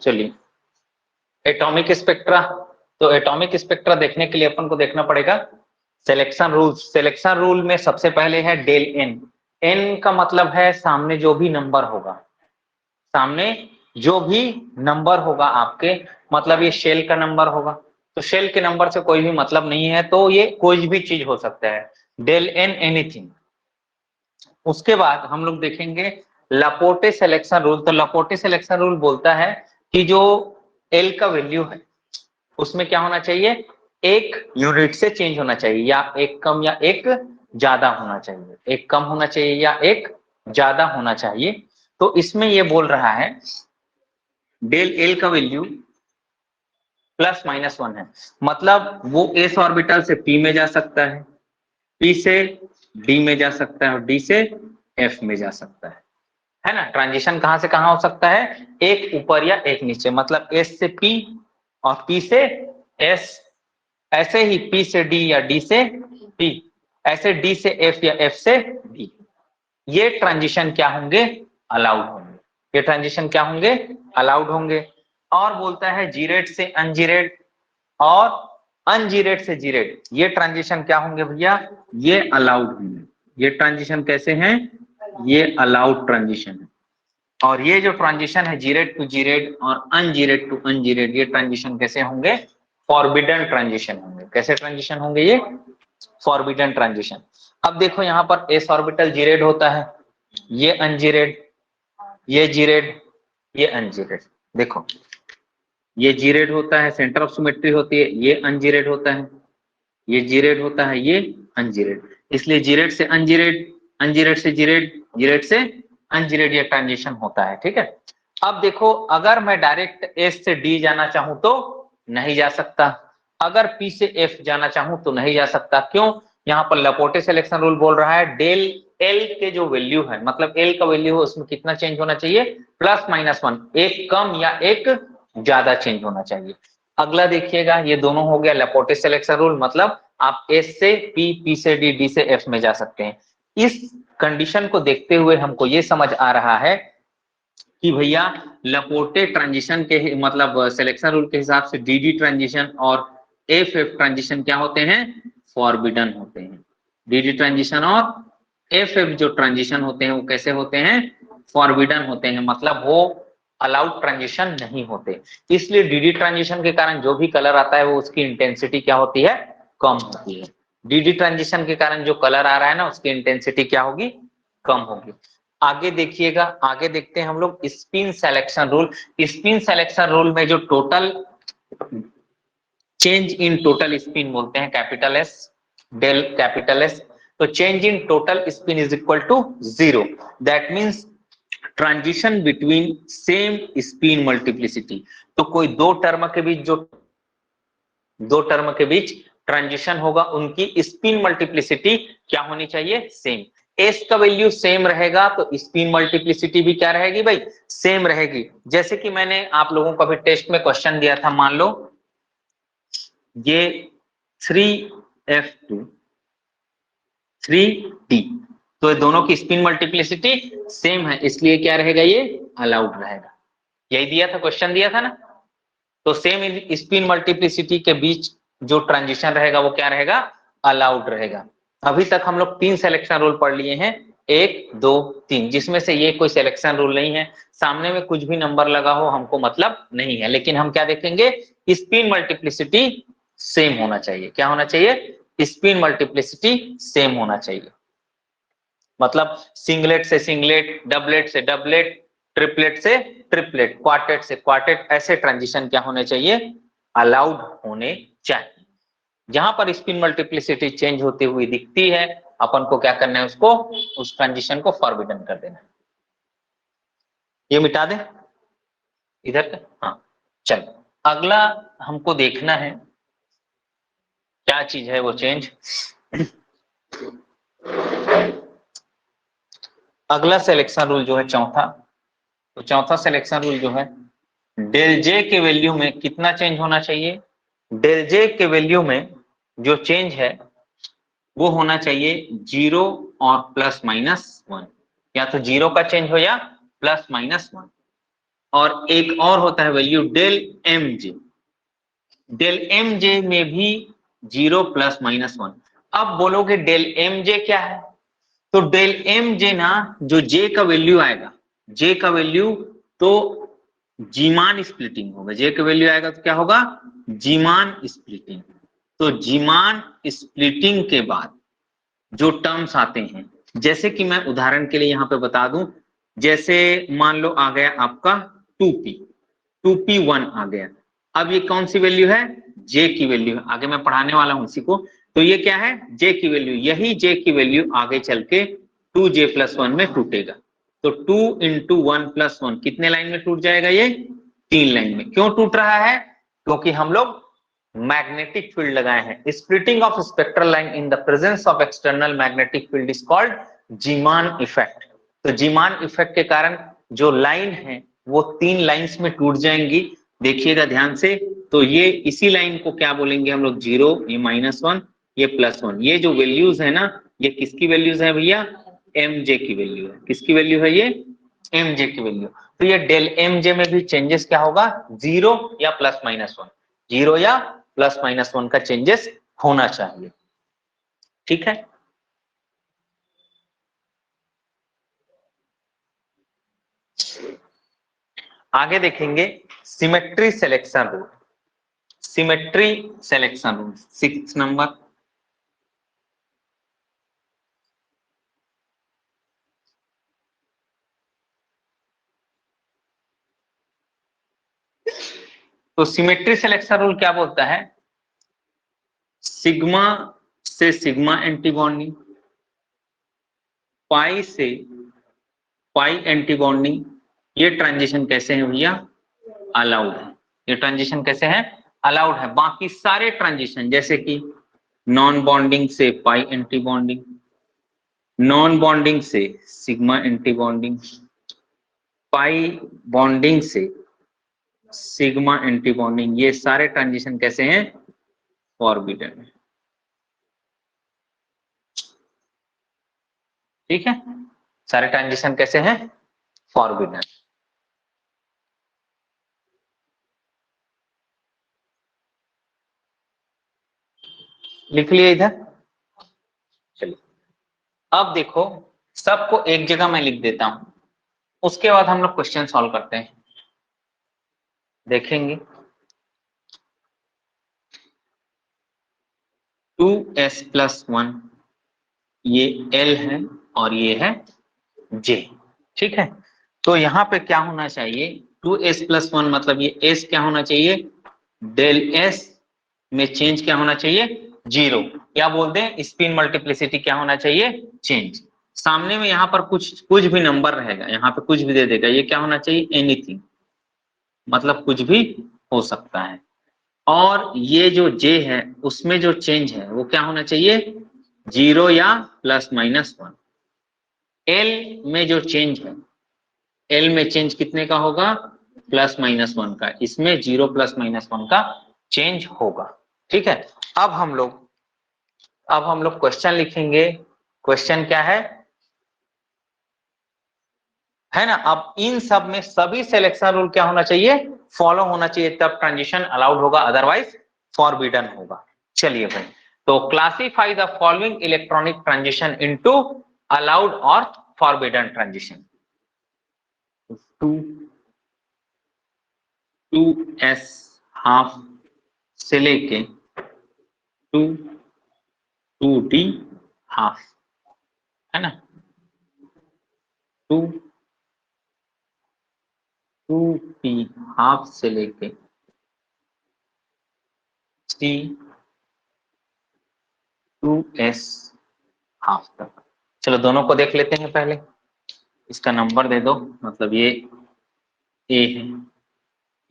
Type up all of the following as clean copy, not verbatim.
चलिए atomic spectra, तो atomic spectra देखने के लिए अपन को देखना पड़ेगा सिलेक्शन रूल। सिलेक्शन रूल में सबसे पहले है डेल एन। एन का मतलब है सामने जो भी नंबर होगा, सामने जो भी नंबर होगा आपके, मतलब ये शेल का नंबर होगा, तो शेल के नंबर से कोई भी मतलब नहीं है, तो ये कोई भी चीज हो सकता है, डेल एन एनीथिंग। उसके बाद हम लोग देखेंगे लापोर्टे सिलेक्शन रूल। तो लापोर्टे सिलेक्शन रूल बोलता है कि जो एल का वैल्यू है उसमें क्या होना चाहिए, एक यूनिट से चेंज होना चाहिए, या एक कम या एक ज्यादा होना चाहिए, एक कम होना चाहिए या एक ज्यादा होना चाहिए। तो इसमें ये बोल रहा है डेल एल का वैल्यू प्लस माइनस 1 है, मतलब वो एस ऑर्बिटल से पी में जा सकता है, पी से डी में जा सकता है और डी से एफ में जा सकता है ना। ट्रांजिशन कहां से कहां हो सकता है, एक ऊपर या एक नीचे, मतलब एस से पी और पी से एस, ऐसे ही पी से डी या डी से पी, ऐसे डी से एफ या एफ से डी। ये ट्रांजिशन क्या होंगे, अलाउड होंगे, ये ट्रांजिशन क्या होंगे, अलाउड होंगे। और बोलता है जीरेट से अनजीरेट और अनजीरेट से जीरेट, ये ट्रांजिशन क्या होंगे भैया, ये अलाउड होंगे। ये ट्रांजिशन कैसे हैं, ये अलाउड ट्रांजिशन है। और ये जो ट्रांजिशन है जीरेट टू जीरेट और अनजीरेट टू अनजीरेट, ये ट्रांजिशन कैसे होंगे, फॉरबिडन ट्रांजिशन होंगे। कैसे ट्रांजिशन होंगे, ये फॉरबिडन ट्रांजिशन। अब देखो यहाँ पर एस ऑर्बिटल जीरेड होता है, ये अनजीरेड, ये जीरेड, ये अनजीरेड। देखो ये जीरेड होता है, सेंटर ऑफ सिमेट्री होती है, ये अनजीरेड होता है, ये जीरेड होता है, ये अनजीरेड। इसलिए जीरेड से अनजीरेड, अनजीरेड से जीरेड, जीरेड से अनजीरेड, ये ट्रांजिशन होता है। ठीक है। अब देखो अगर मैं डायरेक्ट एस से डी जाना चाहूं तो नहीं जा सकता, अगर पी से एफ जाना चाहूं तो नहीं जा सकता। क्यों, यहाँ पर लापोर्टे सिलेक्शन रूल बोल रहा है डेल एल के जो वैल्यू है, मतलब एल का वैल्यू है उसमें कितना चेंज होना चाहिए, प्लस माइनस 1, एक कम या एक ज्यादा चेंज होना चाहिए। अगला देखिएगा, ये दोनों हो गया लापोर्टे सिलेक्शन रूल, मतलब आप एस से पी, पी से डी, डी से एफ में जा सकते हैं। इस कंडीशन को देखते हुए हमको ये समझ आ रहा है कि भैया लापोर्टे ट्रांजिशन के मतलब सिलेक्शन रूल के हिसाब से डी डी ट्रांजिशन और एफ एफ ट्रांजिशन क्या होते हैं, फॉरबिडन होते हैं। डी डी ट्रांजिशन और एफ एफ जो ट्रांजिशन होते हैं वो कैसे होते हैं, फॉरबिडन होते हैं, मतलब वो अलाउड ट्रांजिशन नहीं होते। इसलिए डीडी ट्रांजिशन के कारण जो भी कलर आता है वो उसकी इंटेंसिटी क्या होती है, कम होती है। डीडी ट्रांजिशन के कारण जो कलर आ रहा है ना उसकी इंटेंसिटी क्या होगी, कम होगी। आगे देखिएगा, आगे देखते हैं हम लोग spin selection rule. Spin selection rule में जो total change in total spin बोलते हैं capital S, del capital S. तो change in total spin is equal to 0, that means transition between same spin multiplicity. तो कोई दो टर्म के बीच, जो दो टर्म के बीच ट्रांजिशन होगा उनकी स्पिन मल्टीप्लिसिटी क्या होनी चाहिए, सेम। एस का वैल्यू सेम रहेगा तो स्पिन मल्टीप्लिसिटी भी क्या रहेगी भाई, सेम रहेगी। जैसे कि मैंने आप लोगों को अभी टेस्ट में क्वेश्चन दिया था, मान लो ये 3f2 3d, तो ये दोनों की स्पिन मल्टीप्लिसिटी सेम है, इसलिए क्या रहेगा, ये अलाउड रहेगा। यही दिया था, क्वेश्चन दिया था ना। तो सेम स्पिन मल्टीप्लिसिटी के बीच जो ट्रांजिशन रहेगा वो क्या रहेगा, अलाउड रहेगा। अभी तक हम लोग 3 सिलेक्शन रूल पढ़ लिए हैं, 1 2 3, जिसमें से ये कोई सिलेक्शन रूल नहीं है। सामने में कुछ भी नंबर लगा हो हमको मतलब नहीं है, लेकिन हम क्या देखेंगे, स्पिन मल्टीप्लिसिटी सेम होना चाहिए। क्या होना चाहिए, स्पिन मल्टीप्लिसिटी सेम होना चाहिए। मतलब सिंगलेट से सिंगलेट, डबलेट से डबलेट, ट्रिपलेट से ट्रिपलेट, क्वार्टेट से क्वार्टेट, ऐसे ट्रांजिशन क्या होने चाहिए, अलाउड होने चाहिए। जहां पर स्पिन मल्टीप्लिसिटी चेंज होती हुई दिखती है अपन को क्या करना है, उसको, उस ट्रांजिशन को फॉरबिडन कर देना है। ये मिटा दें इधर का, हाँ। चलो अगला हमको देखना है क्या चीज है वो चेंज। अगला सिलेक्शन रूल जो है चौथा, तो चौथा सिलेक्शन रूल जो है डेल जे के वैल्यू में कितना चेंज होना चाहिए, डेल जे के वैल्यू में जो चेंज है वो होना चाहिए 0 और प्लस माइनस 1, या तो 0 का चेंज हो या प्लस माइनस 1। और एक और होता है value del M J. Del M J में भी 0 प्लस माइनस 1। अब बोलोगे डेल एम जे क्या है, तो डेल एम जे ना जो जे का वैल्यू आएगा, जे का वैल्यू तो जीमान स्प्लिटिंग होगा, जे का वैल्यू आएगा तो क्या होगा, जीमान स्प्लिटिंग। तो जीमान स्प्लिटिंग के बाद जो टर्म्स आते हैं, जैसे कि मैं उदाहरण के लिए यहां पे बता दूं, जैसे मान लो आ गया आपका 2p1 आ गया। अब ये कौन सी वैल्यू है, जे की वैल्यू है, आगे मैं पढ़ाने वाला हूं इसी को। तो ये क्या है, जे की वैल्यू, यही जे की वैल्यू आगे चल के 2j+1 में टूटेगा। तो 2 × 1+1 कितने लाइन में टूट जाएगा, ये 3 लाइन में। क्यों टूट रहा है, क्योंकि हम लोग मैग्नेटिक फील्ड लगाए हैं। Splitting of spectral line in the presence of external magnetic field is called Zeeman effect. तो जीमान इफेक्ट के कारण जो लाइन है वो 3 लाइंस में टूट जाएंगी। देखिएगा ध्यान से, तो ये इसी लाइन को क्या बोलेंगे हम लोग, 0, ये -1, ये +1। ये जो वैल्यूज है ना, ये किसकी वैल्यूज है भैया, एम जे की वैल्यू है। किसकी वैल्यू है, ये एम जे की वैल्यू। तो ये डेल एम जे में भी चेंजेस क्या होगा, 0 या +-1, 0 या +-1 का चेंजेस होना चाहिए। ठीक है, आगे देखेंगे symmetry selection rule. Symmetry selection rule 6 number. तो सिमेट्री सिलेक्शन रूल क्या बोलता है, सिग्मा से सिग्मा एंटीबॉन्डिंग, पाई से पाई एंटीबॉन्डिंग, ये ट्रांजिशन कैसे है भैया, अलाउड है। ये ट्रांजिशन कैसे है, अलाउड है। बाकी सारे ट्रांजिशन जैसे कि नॉन बॉन्डिंग से पाई एंटीबॉन्डिंग, नॉन बॉन्डिंग से सिग्मा एंटीबॉन्डिंग, पाई बॉन्डिंग से सिग्मा एंटीबॉन्डिंग, ये सारे ट्रांजिशन कैसे हैं, फॉरबिडन है। ठीक है, सारे ट्रांजिशन कैसे हैं, फॉरबिडन। लिख लिए इधर, चलिए अब देखो, सबको एक जगह मैं लिख देता हूं, उसके बाद हम लोग क्वेश्चन सॉल्व करते हैं। देखेंगे 2s+1, ये l है और ये है j। ठीक है, तो यहाँ पे क्या होना चाहिए, 2s+1 मतलब ये s क्या होना चाहिए, डेल s में चेंज क्या होना चाहिए, 0, या बोल दें स्पिन मल्टीप्लिसिटी क्या होना चाहिए, चेंज। सामने में यहाँ पर कुछ भी नंबर रहेगा, यहाँ पे कुछ भी दे देगा, ये क्या होना चाहिए, एनीथिंग, मतलब कुछ भी हो सकता है। और ये जो j है उसमें जो चेंज है वो क्या होना चाहिए, 0 या +-1। l में जो चेंज है, l में चेंज कितने का होगा, +-1 का, इसमें 0 +-1 का चेंज होगा। ठीक है, अब हम लोग क्वेश्चन लिखेंगे। क्वेश्चन क्या है ना। अब इन सब में सभी सिलेक्शन रूल क्या होना चाहिए, फॉलो होना चाहिए, तब ट्रांजिशन अलाउड होगा, अदरवाइज फॉरबिडन होगा। चलिए भाई, तो classify the following electronic transition into allowed और फॉरबिडन ट्रांजिशन। 2s½ से लेके 2d½ है ना, 2p½ से लेके 2s½ तक। चलो दोनों को देख लेते हैं पहले, इसका नंबर दे दो, मतलब ये ए है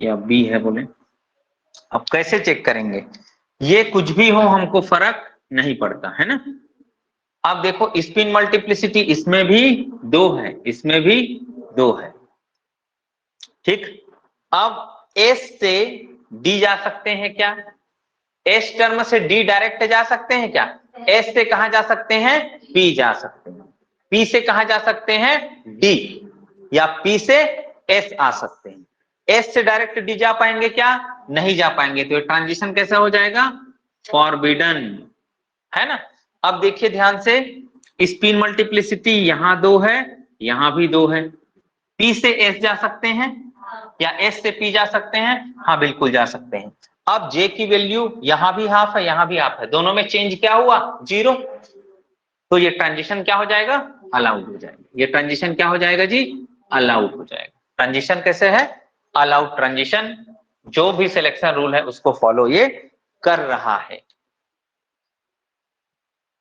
या बी है बोले। अब कैसे चेक करेंगे, ये कुछ भी हो हमको फर्क नहीं पड़ता है ना। अब देखो स्पिन मल्टीप्लिसिटी इसमें भी 2 है, इसमें भी 2 है। ठीक, अब एस से डी जा सकते हैं क्या, एस टर्म से डी डायरेक्ट जा सकते हैं क्या, एस से कहां जा सकते हैं, पी जा सकते हैं, पी से कहां जा सकते हैं, डी, या पी से एस आ सकते हैं। एस से डायरेक्ट डी जा पाएंगे क्या? नहीं जा पाएंगे। तो ये ट्रांजिशन कैसा हो जाएगा? फॉरबिडन, है ना। अब देखिए ध्यान से, स्पिन मल्टीप्लिसिटी यहां 2 है, यहां भी 2 है। पी से एस जा सकते हैं या एस से पी जा सकते हैं? हाँ बिल्कुल जा सकते हैं। अब जे की वैल्यू यहां भी हाफ है, यहां भी हाफ है, दोनों में चेंज क्या हुआ? 0। तो ये ट्रांजिशन क्या हो जाएगा? अलाउड हो जाएगा। ये ट्रांजिशन क्या हो जाएगा जी? अलाउड हो जाएगा। ट्रांजिशन कैसे है? Allowed transition. जो भी सिलेक्शन रूल है उसको फॉलो ये कर रहा है।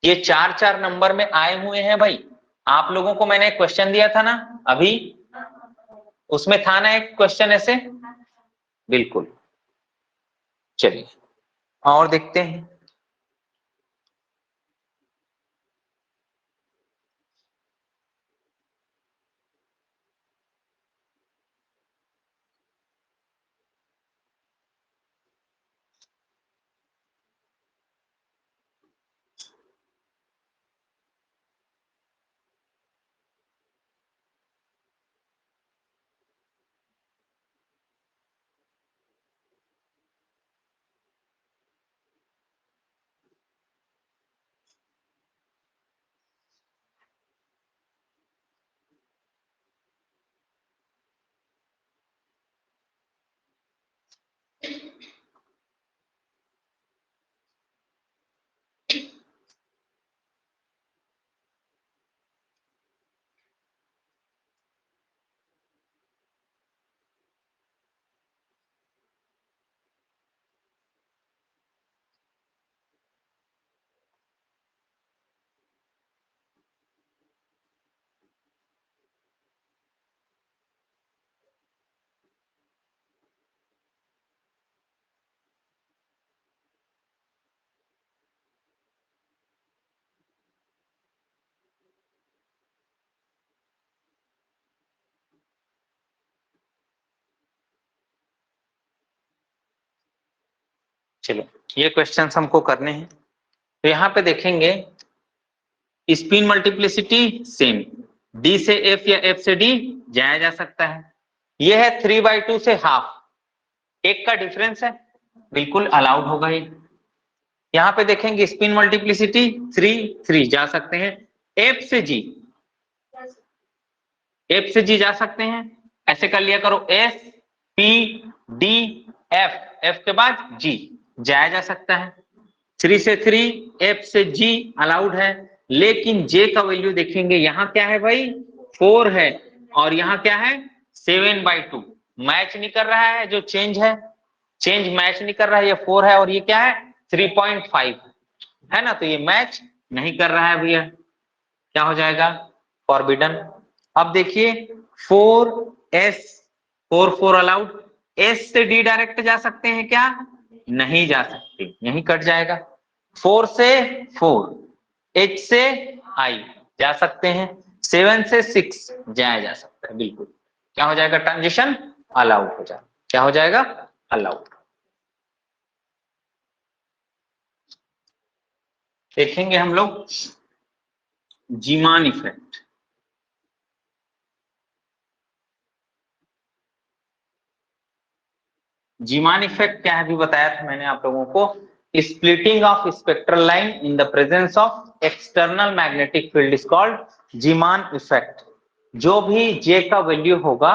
ये 4-4 नंबर में आए हुए हैं भाई। आप लोगों को मैंने एक क्वेश्चन दिया था ना अभी, उसमें था ना एक क्वेश्चन ऐसे, बिल्कुल। चलिए और देखते हैं। चलो ये क्वेश्चन हमको करने हैं। तो यहाँ पे देखेंगे स्पिन मल्टीप्लिसिटी सेम, डी से एफ या एफ से डी जाया जा सकता है। ये है 3/2 से हाफ, एक का डिफरेंस है, बिल्कुल अलाउड होगा ये। यहाँ पे देखेंगे स्पिन मल्टीप्लिसिटी 3 जा सकते हैं। एफ से जी, एफ से जी जा सकते हैं, ऐसे कर लिया करो, S P D F, F के बाद जी जाया जा सकता है। 3 से 3, एफ से जी अलाउड है। लेकिन जे का वैल्यू देखेंगे, यहाँ क्या है भाई? 4 है, और यहाँ क्या है? 7/2। मैच नहीं कर रहा है, जो चेंज है, चेंज मैच नहीं कर रहा है। ये 4 है और ये क्या है? 3.5 है ना। तो ये मैच नहीं कर रहा है भैया, क्या हो जाएगा? फॉरबिडन। अब देखिए 4s, 4 अलाउड। एस से डी डायरेक्ट जा सकते हैं क्या? नहीं जा सकते, यही कट जाएगा। 4 से 4, h से i जा सकते हैं, 7 से 6 जाया जा सकता है, बिल्कुल। क्या हो जाएगा? ट्रांजिशन अलाउड हो जाएगा। क्या हो जाएगा? अलाउड। देखेंगे हम लोग जीमान इफेक्ट। जीमान इफेक्ट क्या है, भी बताया था मैंने आप लोगों को। Splitting of spectral line in the presence of external magnetic field is called Zeeman effect. जो भी जे का वैल्यू होगा,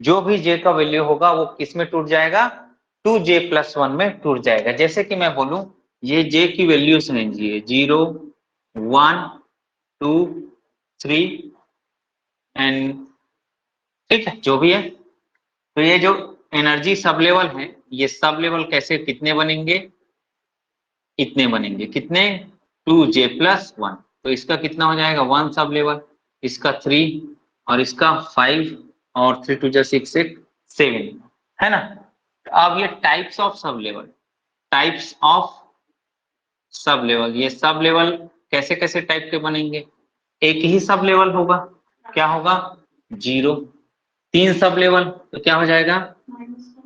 जो भी जे का वैल्यू होगा वो किस में टूट जाएगा? 2j+1 में टूट जाएगा। जैसे कि मैं बोलूं, ये जे की वैल्यूज हैं जी, 0 1 2 3 एंड, ठीक है, जो भी है। तो ये जो एनर्जी सब लेवल है, ये सब लेवल कैसे, कितने बनेंगे? इतने बनेंगे। कितने? 2j+1। तो इसका कितना हो जाएगा? 1 सब लेवल, इसका 3 और इसका 5 और 3 2 6 7, है ना। अब ये types of sub level, types of sub level, ये सब लेवल कैसे कैसे टाइप के बनेंगे? एक ही सब लेवल होगा, क्या होगा? 0। 3 सब लेवल तो क्या हो जाएगा?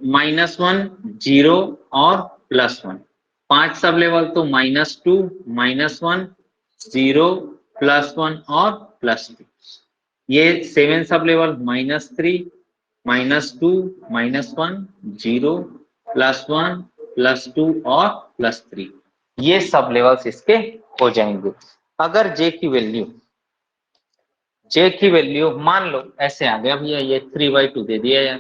-1 0 और +1। 5 सब लेवल तो -2 -1 0 +1 और +2। ये 7 सब लेवल -3 -2 -1 0 +1 +2 और +3, ये सब लेवल्स इसके हो जाएंगे। अगर जे की वैल्यू मान लो ऐसे आ गया भैया, ये 3/2 दे दिया यार,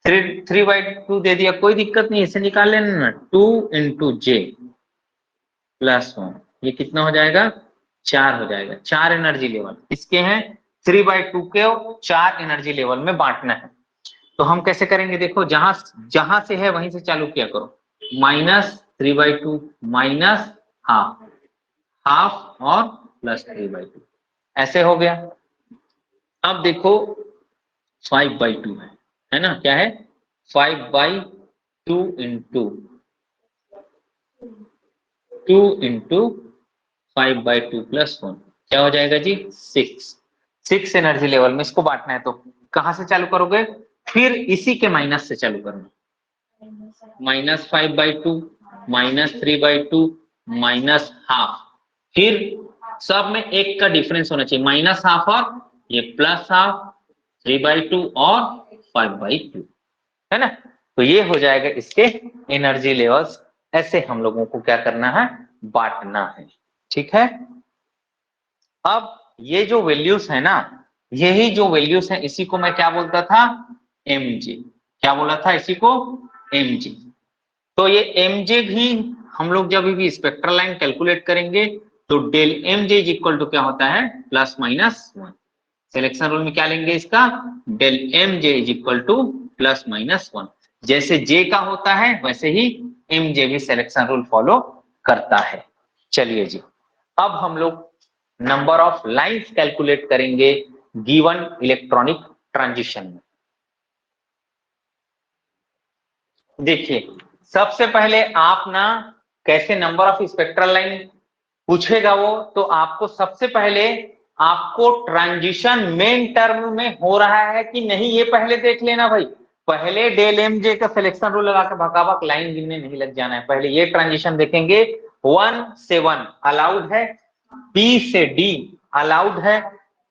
3/2 दे दिया, कोई दिक्कत नहीं, इसे निकाल लेना ना, 2 × j +1, ये कितना हो जाएगा, 4 हो जाएगा। 4 एनर्जी लेवल इसके हैं, 3/2 के 4 एनर्जी लेवल में बांटना है। तो हम कैसे करेंगे, देखो जहां जहां से है वहीं से चालू किया करो, -3/2 माइनस हाफ और +3/2, ऐसे हो गया। अब देखो 5/2 है ना, क्या है, 5/2 × 2 × 5/2 +1, क्या हो जाएगा जी, 6 एनर्जी लेवल में इसको बांटना है। तो कहां से चालू करोगे, फिर इसी के माइनस से चालू करना, -5/2 -3/2 -हाफ, फिर सब में एक का डिफरेंस होना चाहिए, -हाफ और ये +हाफ, 3/2 और 5/2, है ना। तो ये हो जाएगा इसके एनर्जी लेवल्स। ऐसे हम लोगों को क्या करना है, बांटना है, ठीक है। अब ये जो वैल्यूज है ना, यही जो वैल्यूज है इसी को मैं क्या बोलता था, mg, क्या बोला था इसी को, mg। तो ये mj भी हम लोग जब भी स्पेक्ट्रल लाइन कैलकुलेट करेंगे तो del mj is equal to क्या होता है, +-1। सिलेक्शन रूल में क्या लेंगे इसका, del mj is equal to +-1। जैसे j का होता है वैसे ही mj भी सिलेक्शन रूल फॉलो करता है। चलिए जी, अब हम लोग नंबर ऑफ लाइंस कैलकुलेट करेंगे गिवन इलेक्ट्रॉनिक ट्रांजिशन में। देखिए सबसे पहले आप ना, कैसे नंबर ऑफ स्पेक्ट्रल लाइन पूछेगा वो, तो आपको सबसे पहले आपको ट्रांजिशन मेन टर्म में हो रहा है कि नहीं ये पहले देख लेना भाई। पहले डेल mj का सिलेक्शन रूल लगा के भगाभग लाइन गिनने नहीं लग जाना है, पहले ये ट्रांजिशन देखेंगे, 1 से 1 अलाउड है, B से D अलाउड है,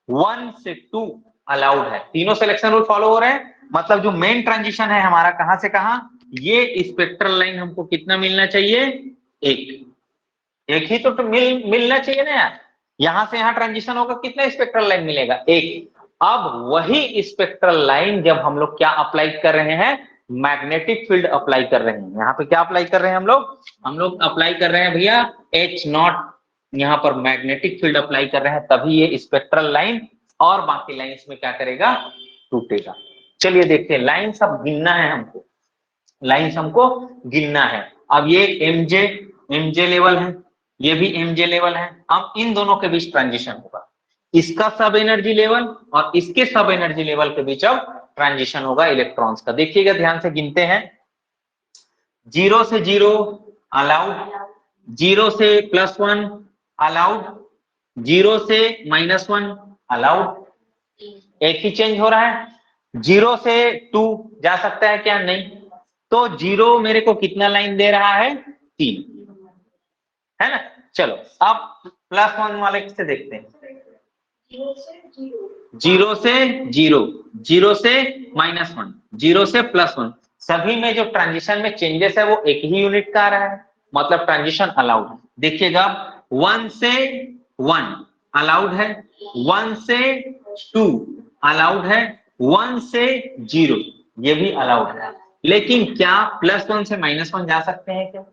1 से 2 अलाउड है, तीनों सिलेक्शन रूल फॉलो हो रहे हैं। मतलब जो मेन ट्रांजिशन है हमारा कहां से कहां, ये स्पेक्ट्रल लाइन हमको कितना मिलना चाहिए, एक ही तो मिलना चाहिए ना यार। यहां से यहां ट्रांजिशन होगा, कितना स्पेक्ट्रल लाइन मिलेगा, एक। अब वही स्पेक्ट्रल लाइन जब हम लोग क्या अप्लाई कर रहे हैं, मैग्नेटिक फील्ड अप्लाई कर रहे हैं। यहाँ पे क्या अप्लाई कर रहे हैं हम लोग अप्लाई कर रहे हैं भैया H0, यहाँ पर मैग्नेटिक फील्ड अप्लाई कर रहे हैं, तभी ये स्पेक्ट्रल लाइन और बाकी लाइंस में क्या करेगा, टूटेगा। चलिए देखते हैं, लाइंस अब गिनना है हमको, लाइंस हमको गिनना है। अब ये एमजे लेवल है, ये भी एमजे लेवल है। अब इन दोनों के बीच ट्रांजिशन होगा, इसका सब एनर्जी लेवल और इसके सब एनर्जी लेवल के बीच अब ट्रांजिशन होगा इलेक्ट्रॉन्स का। देखिएगा ध्यान से गिनते हैं, 0 से 0 अलाउड, 0 से +1 अलाउड, 0 से -1 अलाउड, एक ही चेंज हो रहा है। 0 से 2 जा सकता है क्या, नहीं। तो 0 मेरे को कितना लाइन दे रहा है, 3, है ना। चलो अब +1 वाले से देखते हैं, 0 से 0 0 से -1 0 से +1, सभी में जो ट्रांजिशन में चेंजेस है वो एक ही यूनिट का आ रहा है, मतलब ट्रांजिशन अलाउड है। देखिएगा 1 से 1 अलाउड है, 1 से 2 अलाउड है, 1 से 0 ये भी अलाउड है। लेकिन क्या +1 से -1 जा सकते हैं क्या,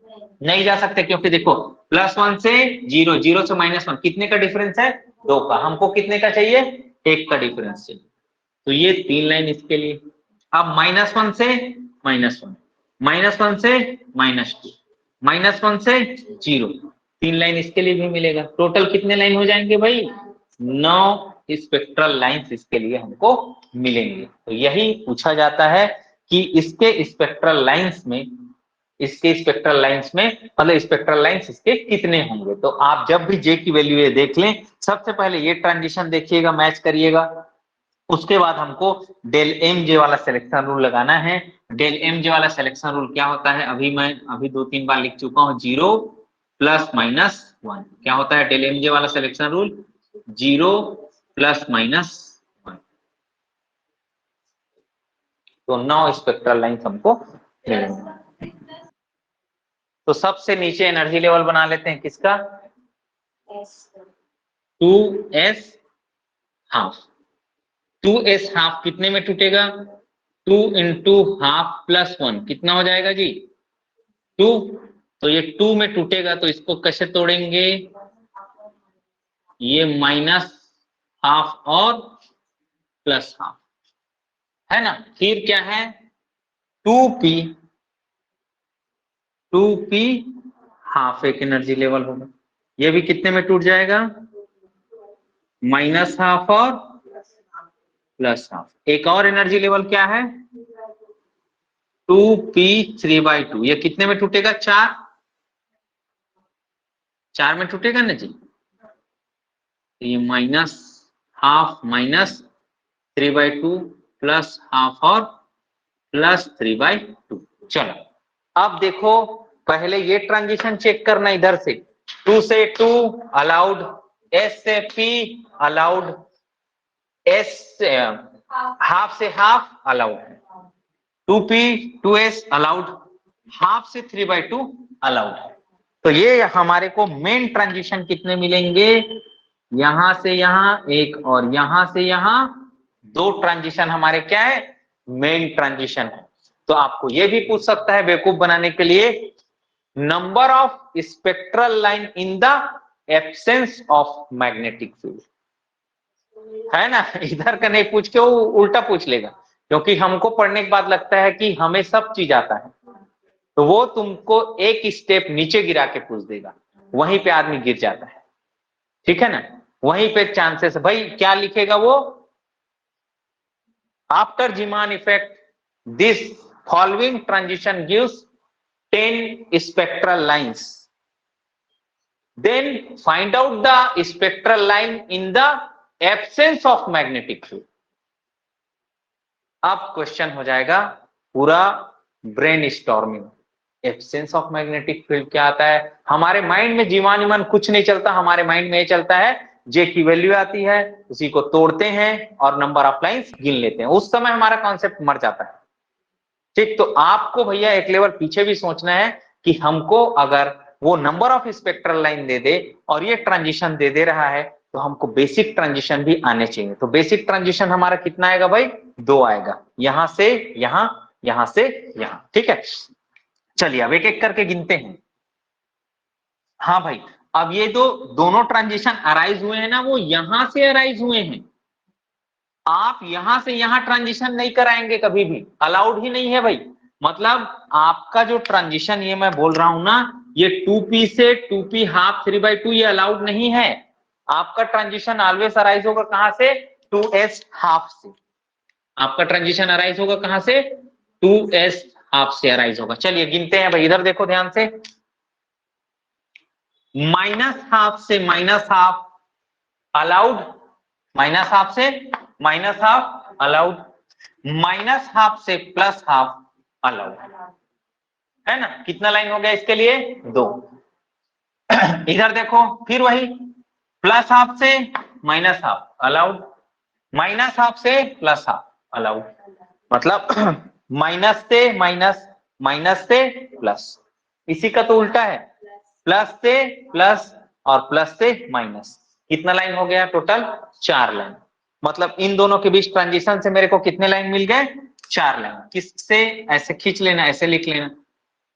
नहीं जा सकते, क्योंकि देखो +1 से 0 0 से -1 कितने का डिफरेंस है, 2 का, हमको कितने का चाहिए, 1 का डिफरेंस चाहिए। तो ये 3 लाइन इसके लिए। अब -1 से -1, -1 से -2, -1 से 0, 3 लाइन इसके लिए भी मिलेगा। टोटल कितने लाइन हो जाएंगे भाई, 9 स्पेक्ट्रल लाइंस इसके लिए हमको मिलेंगे। तो यही पूछा जाता है कि इसके स्पेक्ट्रल लाइंस में, इसके स्पेक्ट्रल लाइंस में मतलब स्पेक्ट्रल लाइंस इसके कितने होंगे। तो आप जब भी जे की वैल्यू ये देख लें, सबसे पहले ये ट्रांजिशन देखिएगा, मैच करिएगा, उसके बाद हमको डेल mj वाला सिलेक्शन रूल लगाना है। डेल mj वाला सिलेक्शन रूल क्या होता है, मैं 2-3 बार लिख चुका हूँ, 0 +-1, क्या होता है डेल mj वाला सिलेक्शन रूल, 0 +-1। तो 9 स्पेक्ट्रल लाइंस हमको मिलेंगे। तो सबसे नीचे एनर्जी लेवल बना लेते हैं किसका, 2s हाफ। 2s हाफ कितने में टूटेगा, 2 इंटू हाफ प्लस 1 कितना हो जाएगा जी 2। तो ये 2 में टूटेगा तो इसको कैसे तोड़ेंगे, ये माइनस हाफ और प्लस हाफ है ना। फिर क्या है 2p, 2p हाफ एक एनर्जी लेवल होगा, ये भी कितने में टूट जाएगा, माइनस हाफ और प्लस हाफ। एक और एनर्जी लेवल क्या है 2p 3/2, ये कितने में टूटेगा, 4 में टूटेगा ना जी। ये minus half minus 3/2 plus half और प्लस 3/2। चलो अब देखो पहले ये ट्रांजिशन चेक करना, इधर से 2 से 2 अलाउड, s से p अलाउड, s से हाफ से half allowed, 2p 2s allowed, half से 3/2 अलाउड। तो ये हमारे को मेन ट्रांजिशन कितने मिलेंगे, यहां से यहां एक और यहां से यहां 2 ट्रांजिशन हमारे क्या है, मेन ट्रांजिशन है। तो आपको ये भी पूछ सकता है बेवकूफ बनाने के लिए, number of spectral line in the absence of magnetic field, है ना। इधर का नहीं पूछ के वो उल्टा पूछ लेगा, क्योंकि हमको पढ़ने के बाद लगता है कि हमें सब चीज आता है, तो वो तुमको एक स्टेप नीचे गिरा के पूछ देगा, वहीं पे आदमी गिर जाता है, ठीक है ना। वहीं पे चांसेस भाई क्या लिखेगा वो, after Zeeman effect this following transition gives 10 spectral lines, then find out the spectral line in the absence of magnetic field. अब क्वेश्चन हो जाएगा पूरा brainstorming, absence of magnetic field क्या आता है। हमारे माइंड में जीवन ईमान कुछ नहीं चलता, हमारे माइंड में ये चलता है जे की वैल्यू आती है, उसी को तोड़ते हैं और नंबर ऑफ लाइंस गिन लेते हैं, उस समय हमारा कॉन्सेप्ट मर जाता है। ठीक, तो आपको भैया एक लेवल पीछे भी सोचना है कि हमको अगर वो नंबर ऑफ स्पेक्ट्रल लाइन दे दे और ये ट्रांजिशन दे दे रहा है, तो हमको बेसिक ट्रांजिशन भी आने चाहिए। तो बेसिक ट्रांजिशन हमारा कितना आएगा भाई, 2 आएगा, यहां से यहां, यहां से यहां, ठीक है। चलिए अब एक एक करके गिनते हैं। हाँ भाई, अब ये दोनों ट्रांजिशन अराइज हुए हैं ना, वो यहां से अराइज हुए हैं, आप यहां से यहां ट्रांजिशन नहीं कराएंगे कभी भी, अलाउड ही नहीं है भाई। मतलब आपका जो ट्रांजिशन ये मैं बोल रहा हूं ना, ये 2p से 2p हाफ 3/2 ये अलाउड नहीं है। आपका ट्रांजिशन ऑलवेज अराइज होगा कहां से, 2s हाफ से। आपका ट्रांजिशन अराइज होगा कहां से, 2s हाफ से अराइज होगा। चलिए गिनते हैं भाई, इधर देखो ध्यान से, माइनस हाफ से minus half allowed, minus half से minus half allowed, minus half से प्लस हाफ अलाउड, है ना। कितना लाइन हो गया इसके लिए, 2। इधर देखो फिर वही, प्लस हाफ से minus half allowed, minus half से प्लस हाफ अलाउड, मतलब माइनस से माइनस, माइनस से प्लस, इसी का तो उल्टा है, प्लस से प्लस और प्लस से माइनस। कितना लाइन हो गया टोटल, 4 लाइन। मतलब इन दोनों के बीच ट्रांजिशन से मेरे को कितने लाइन मिल गए, 4 लाइन। किससे, ऐसे खींच लेना, ऐसे लिख लेना,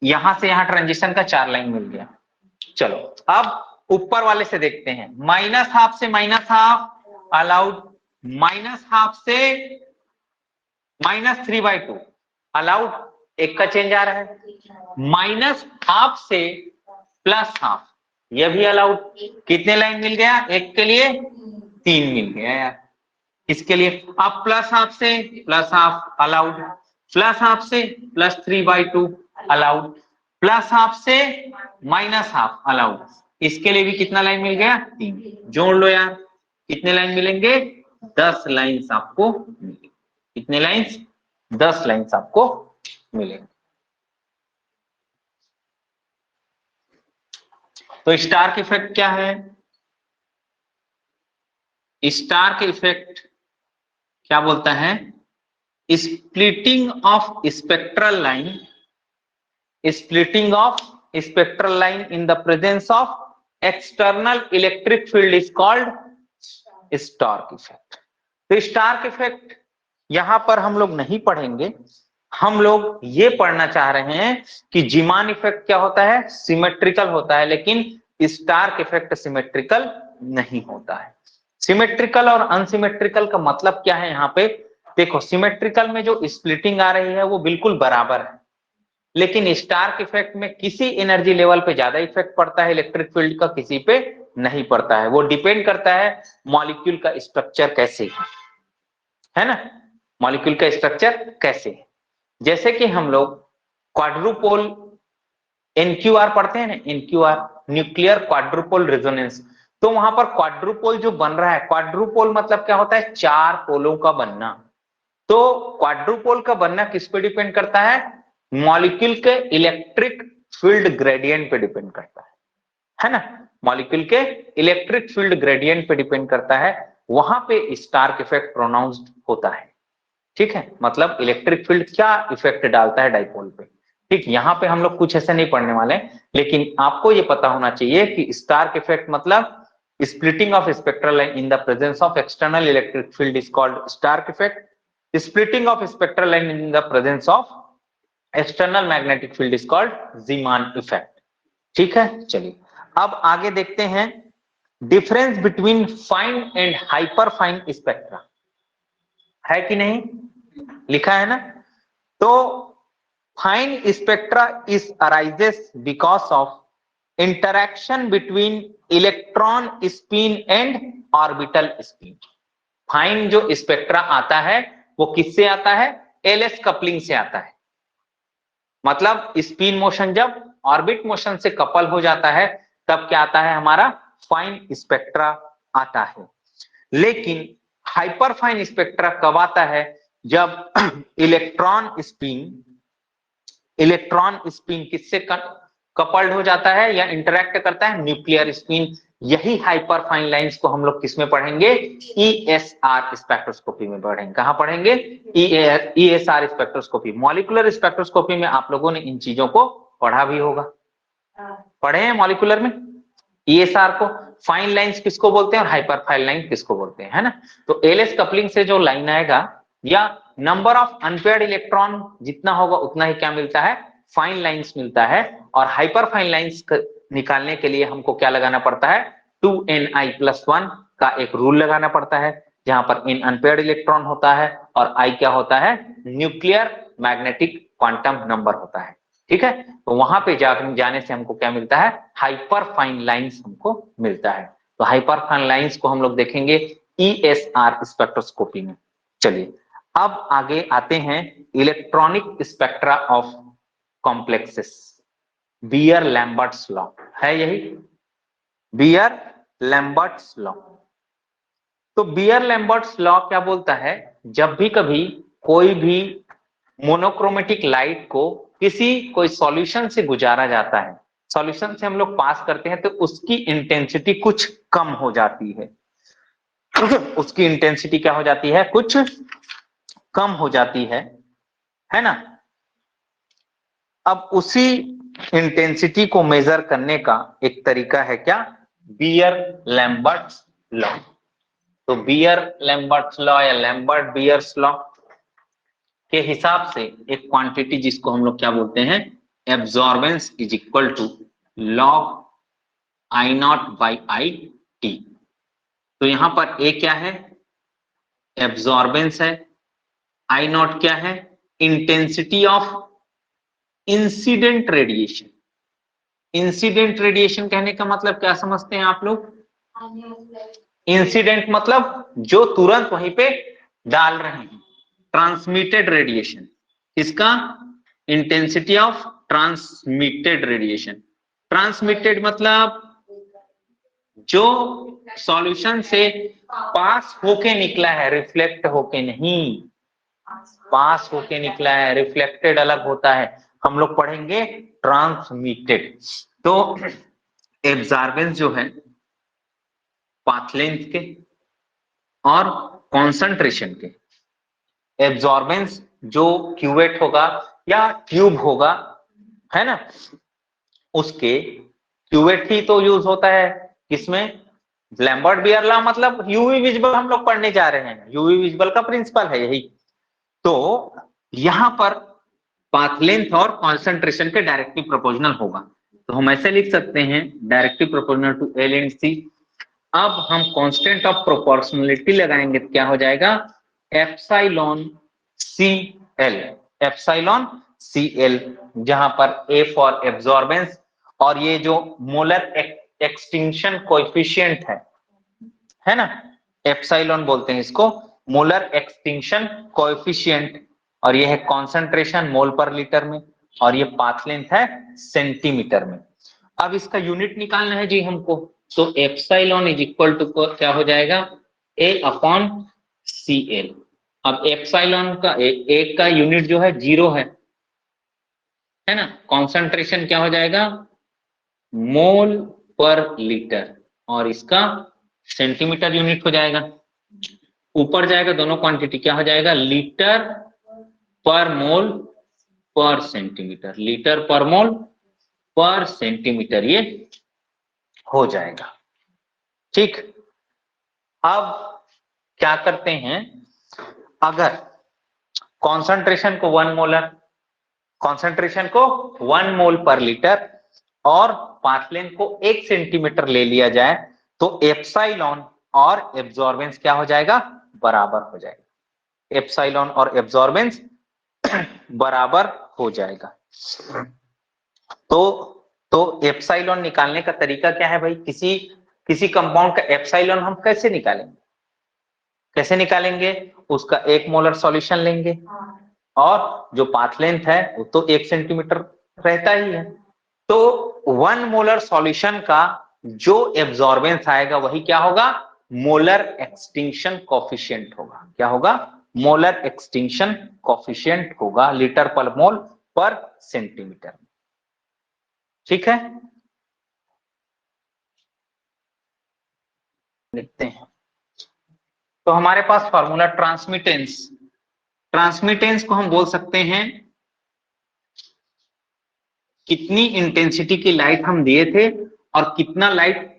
यहां से यहां ट्रांजिशन का 4 लाइन मिल गया। चलो अब ऊपर वाले से देखते हैं, माइनस हाफ से minus half allowed, minus half से माइनस 3/2 अलाउड, एक का चेंज आ रहा है, माइनस हाफ से प्लस हाफ ये भी अलाउड। कितने लाइन मिल गया, एक के लिए 3 मिल गया यार। इसके लिए अब प्लस हाफ से plus half allowed, plus half से प्लस 3/2 अलाउड, प्लस हाफ से माइनस हाफ अलाउड। इसके लिए भी कितना लाइन मिल गया, 3। जोड़ लो यार, कितने लाइन मिलेंगे, 10 लाइन्स आपको मिलेंगे। कितने लाइन्स, 10 लाइन्स आपको मिलेंगे। तो स्टार इफेक्ट क्या है, स्टार के इफेक्ट क्या बोलता है, splitting of spectral line, splitting of spectral line in the presence of external electric field is called Stark effect. तो स्टार्क इफेक्ट यहां पर हम लोग नहीं पढ़ेंगे, हम लोग ये पढ़ना चाह रहे हैं कि जीमान इफेक्ट क्या होता है, सिमेट्रिकल होता है, लेकिन स्टार्क इफेक्ट सिमेट्रिकल नहीं होता है। सिमेट्रिकल और अनसिमेट्रिकल का मतलब क्या है यहाँ पे देखो, सिमेट्रिकल में जो स्प्लिटिंग आ रही है वो बिल्कुल बराबर है, लेकिन स्टार्क इफेक्ट में किसी एनर्जी लेवल पे ज्यादा इफेक्ट पड़ता है इलेक्ट्रिक फील्ड का, किसी पे नहीं पड़ता है। वो डिपेंड करता है मॉलिक्यूल का स्ट्रक्चर कैसे है ना, मॉलिक्यूल का स्ट्रक्चर कैसे है। जैसे कि हम लोग क्वाड्रुपोल एनक्यूआर पढ़ते हैं ना, एनक्यूआर न्यूक्लियर क्वाड्रुपोल रेजोनेंस, तो वहां पर क्वाड्रुपोल जो बन रहा है, क्वाड्रुपोल मतलब क्या होता है, चार पोलों का बनना। तो क्वाड्रुपोल का बनना किस पे डिपेंड करता है, मॉलिक्यूल के इलेक्ट्रिक फील्ड ग्रेडियंट पे डिपेंड करता है ना, मॉलिक्यूल के इलेक्ट्रिक फील्ड ग्रेडियंट पे डिपेंड करता है, वहां पे स्टार्क इफेक्ट प्रोनाउंस्ड होता है। ठीक है, मतलब इलेक्ट्रिक फील्ड क्या इफेक्ट डालता है डाइपोल पे। ठीक, यहाँ पे हम लोग कुछ ऐसे नहीं पढ़ने वाले, लेकिन आपको ये पता होना चाहिए कि स्टार्क इफेक्ट मतलब splitting of spectral line in the presence of external electric field is called stark effect. Splitting of spectral line in the presence of external magnetic field is called Zeeman effect. ठीक है, चलिए अब आगे देखते हैं difference between fine and hyper fine spectra, है कि नहीं, लिखा है ना। तो fine spectra is arises because of interaction between electron spin and orbital spin. Fine जो स्पेक्ट्रा आता है वो किससे आता है, एलएस कपलिंग से आता है। मतलब स्पिन मोशन जब ऑर्बिट मोशन से कपल हो जाता है तब क्या आता है, हमारा फाइन स्पेक्ट्रा आता है। लेकिन हाइपर फाइन स्पेक्ट्रा कब आता है, जब इलेक्ट्रॉन स्पिन किससे कपल्ड हो जाता है या इंटरैक्ट करता है, न्यूक्लियर स्पिन। यही हाइपर फाइन लाइंस को हम लोग किसमें पढ़ेंगे, ईएसआर स्पेक्ट्रोस्कोपी में पढ़ेंगे। कहां पढ़ेंगे, ईएसआर स्पेक्ट्रोस्कोपी। मॉलिक्यूलर स्पेक्ट्रोस्कोपी में आप लोगों ने इन चीजों को पढ़ा भी होगा, पढ़े हैं मॉलिक्यूलर में ईएसआर को। फाइन लाइंस किसको बोलते हैं और हाइपर फाइन लाइन किसको बोलते हैं, है ना। तो एलएस कपलिंग से जो लाइन आएगा या नंबर ऑफ अनपेयर्ड इलेक्ट्रॉन जितना होगा उतना ही क्या मिलता है, फाइन लाइंस मिलता है। और हाइपर फाइन लाइंस निकालने के लिए हमको क्या लगाना पड़ता है, 2ni+1 का एक रूल लगाना पड़ता है, जहां पर n अनपेयर्ड इलेक्ट्रॉन होता है और i क्या होता है, न्यूक्लियर मैग्नेटिक क्वांटम नंबर होता है। ठीक है, तो वहां पे जाने से हमको क्या मिलता है, हाइपर फाइन लाइंस हमको मिलता है। तो हाइपर फाइन लाइंस को हम लोग देखेंगे ईएसआर स्पेक्ट्रोस्कोपी में। चलिए अब आगे आते हैं electronic spectra of complexes, Beer Lambert's law है यही, बियर लैम्बर्ट्स लॉ। तो बियर लैम्बर्ट्स लॉ क्या बोलता है, जब भी कभी कोई भी मोनोक्रोमेटिक लाइट को कोई सॉल्यूशन से गुजारा जाता है, सॉल्यूशन से हम लोग पास करते हैं, तो उसकी इंटेंसिटी कुछ कम हो जाती है। उसकी इंटेंसिटी क्या हो जाती है, कुछ कम हो जाती है ना। अब उसी इंटेंसिटी को मेजर करने का एक तरीका है क्या, बियर लैम्बर्ट्स लॉ। तो बियर लैम्बर्ट्स लॉ या लैम्बर्ट बियर्स लॉ के हिसाब से एक क्वांटिटी जिसको हम लोग क्या बोलते हैं, absorbance is equal to log I0/I_T। तो यहां पर ए क्या है, एब्जॉर्बेंस है, I0 क्या है, intensity of incident radiation. Incident radiation कहने का मतलब क्या समझते हैं आप लोग, इंसिडेंट मतलब जो तुरंत वहीं पे डाल रहे हैं। ट्रांसमिटेड रेडिएशन, इसका intensity of transmitted radiation. Transmitted मतलब जो सॉल्यूशन से पास होके निकला है, रिफ्लेक्ट होके नहीं, पास होके निकला है, रिफ्लेक्टेड अलग होता है, हम लोग पढ़ेंगे ट्रांसमिटेड। तो एब्जॉर्बेंस जो है पाथ लेंथ के और कॉन्सेंट्रेशन के, एब्जॉर्बेंस जो क्यूवेट होगा या ट्यूब होगा, है ना, उसके क्यूवेट ही तो यूज होता है किसमें, लैम्बर्ट बियर लॉ, मतलब यूवी विजिबल हम लोग पढ़ने जा रहे हैं, यूवी विजिबल का प्रिंसिपल है यही। तो यहां पर पाथ लेंथ और कॉन्सेंट्रेशन के डायरेक्टली प्रोपोर्शनल होगा, तो हम ऐसे लिख सकते हैं directly proportional to L and C. अब हम कांस्टेंट ऑफ प्रोपोर्शनलिटी लगाएंगे तो क्या हो जाएगा, epsilon C L, epsilon C L, जहां पर ए फॉर एब्जॉर्बेंस और ये जो मोलर एक्सटिंक्शन कोएफिशिएंट है ना, एप्सिलॉन बोलते हैं इसको, मोलर एक्सटिंक्शन कोएफिशिएंट, और ये है कॉन्सेंट्रेशन मोल पर लीटर में, और ये पाथ लेंथ है सेंटीमीटर में। अब इसका यूनिट निकालना है जी हमको, तो एप्सिलॉन इज इक्वल टू क्या हो जाएगा, ए अपॉन सी एल। अब एप्सिलॉन का ए का यूनिट जो है 0 है ना, कॉन्सेंट्रेशन क्या हो जाएगा, मोल पर लीटर, और इसका सेंटीमीटर यूनिट हो जाएगा, ऊपर जाएगा दोनों क्वांटिटी, क्या हो जाएगा, लीटर पर मोल पर सेंटीमीटर, लीटर पर मोल पर सेंटीमीटर, ये हो जाएगा। ठीक, अब क्या करते हैं, अगर कॉन्सेंट्रेशन को 1 मोलर, कॉन्सेंट्रेशन को 1 मोल पर लीटर और पाथ लेंथ को 1 सेंटीमीटर ले लिया जाए, तो एप्सिलॉन और एब्जॉर्बेंस क्या हो जाएगा, बराबर हो जाएगा, एप्सिलॉन और एब्जॉर्बेंस बराबर हो जाएगा। तो एप्सिलॉन निकालने का तरीका क्या है भाई, किसी कंपाउंड का एप्सिलॉन हम कैसे निकालेंगे, कैसे निकालेंगे, उसका 1 मोलर सॉल्यूशन लेंगे और जो पाथ लेंथ है वो तो 1 सेंटीमीटर रहता ही है, तो 1 मोलर सॉल्यूशन का जो एब्जॉर्बेंस आएगा वही क्या होगा, मोलर एक्सटिंक्शन कोफिशिएंट होगा, क्या होगा, मोलर एक्सटिंक्शन कोफिशिएंट होगा लीटर पर मोल पर सेंटीमीटर। ठीक है, लिखते हैं। तो हमारे पास फॉर्मूला ट्रांसमिटेंस, ट्रांसमिटेंस को हम बोल सकते हैं कितनी इंटेंसिटी की लाइट हम दिए थे और कितना लाइट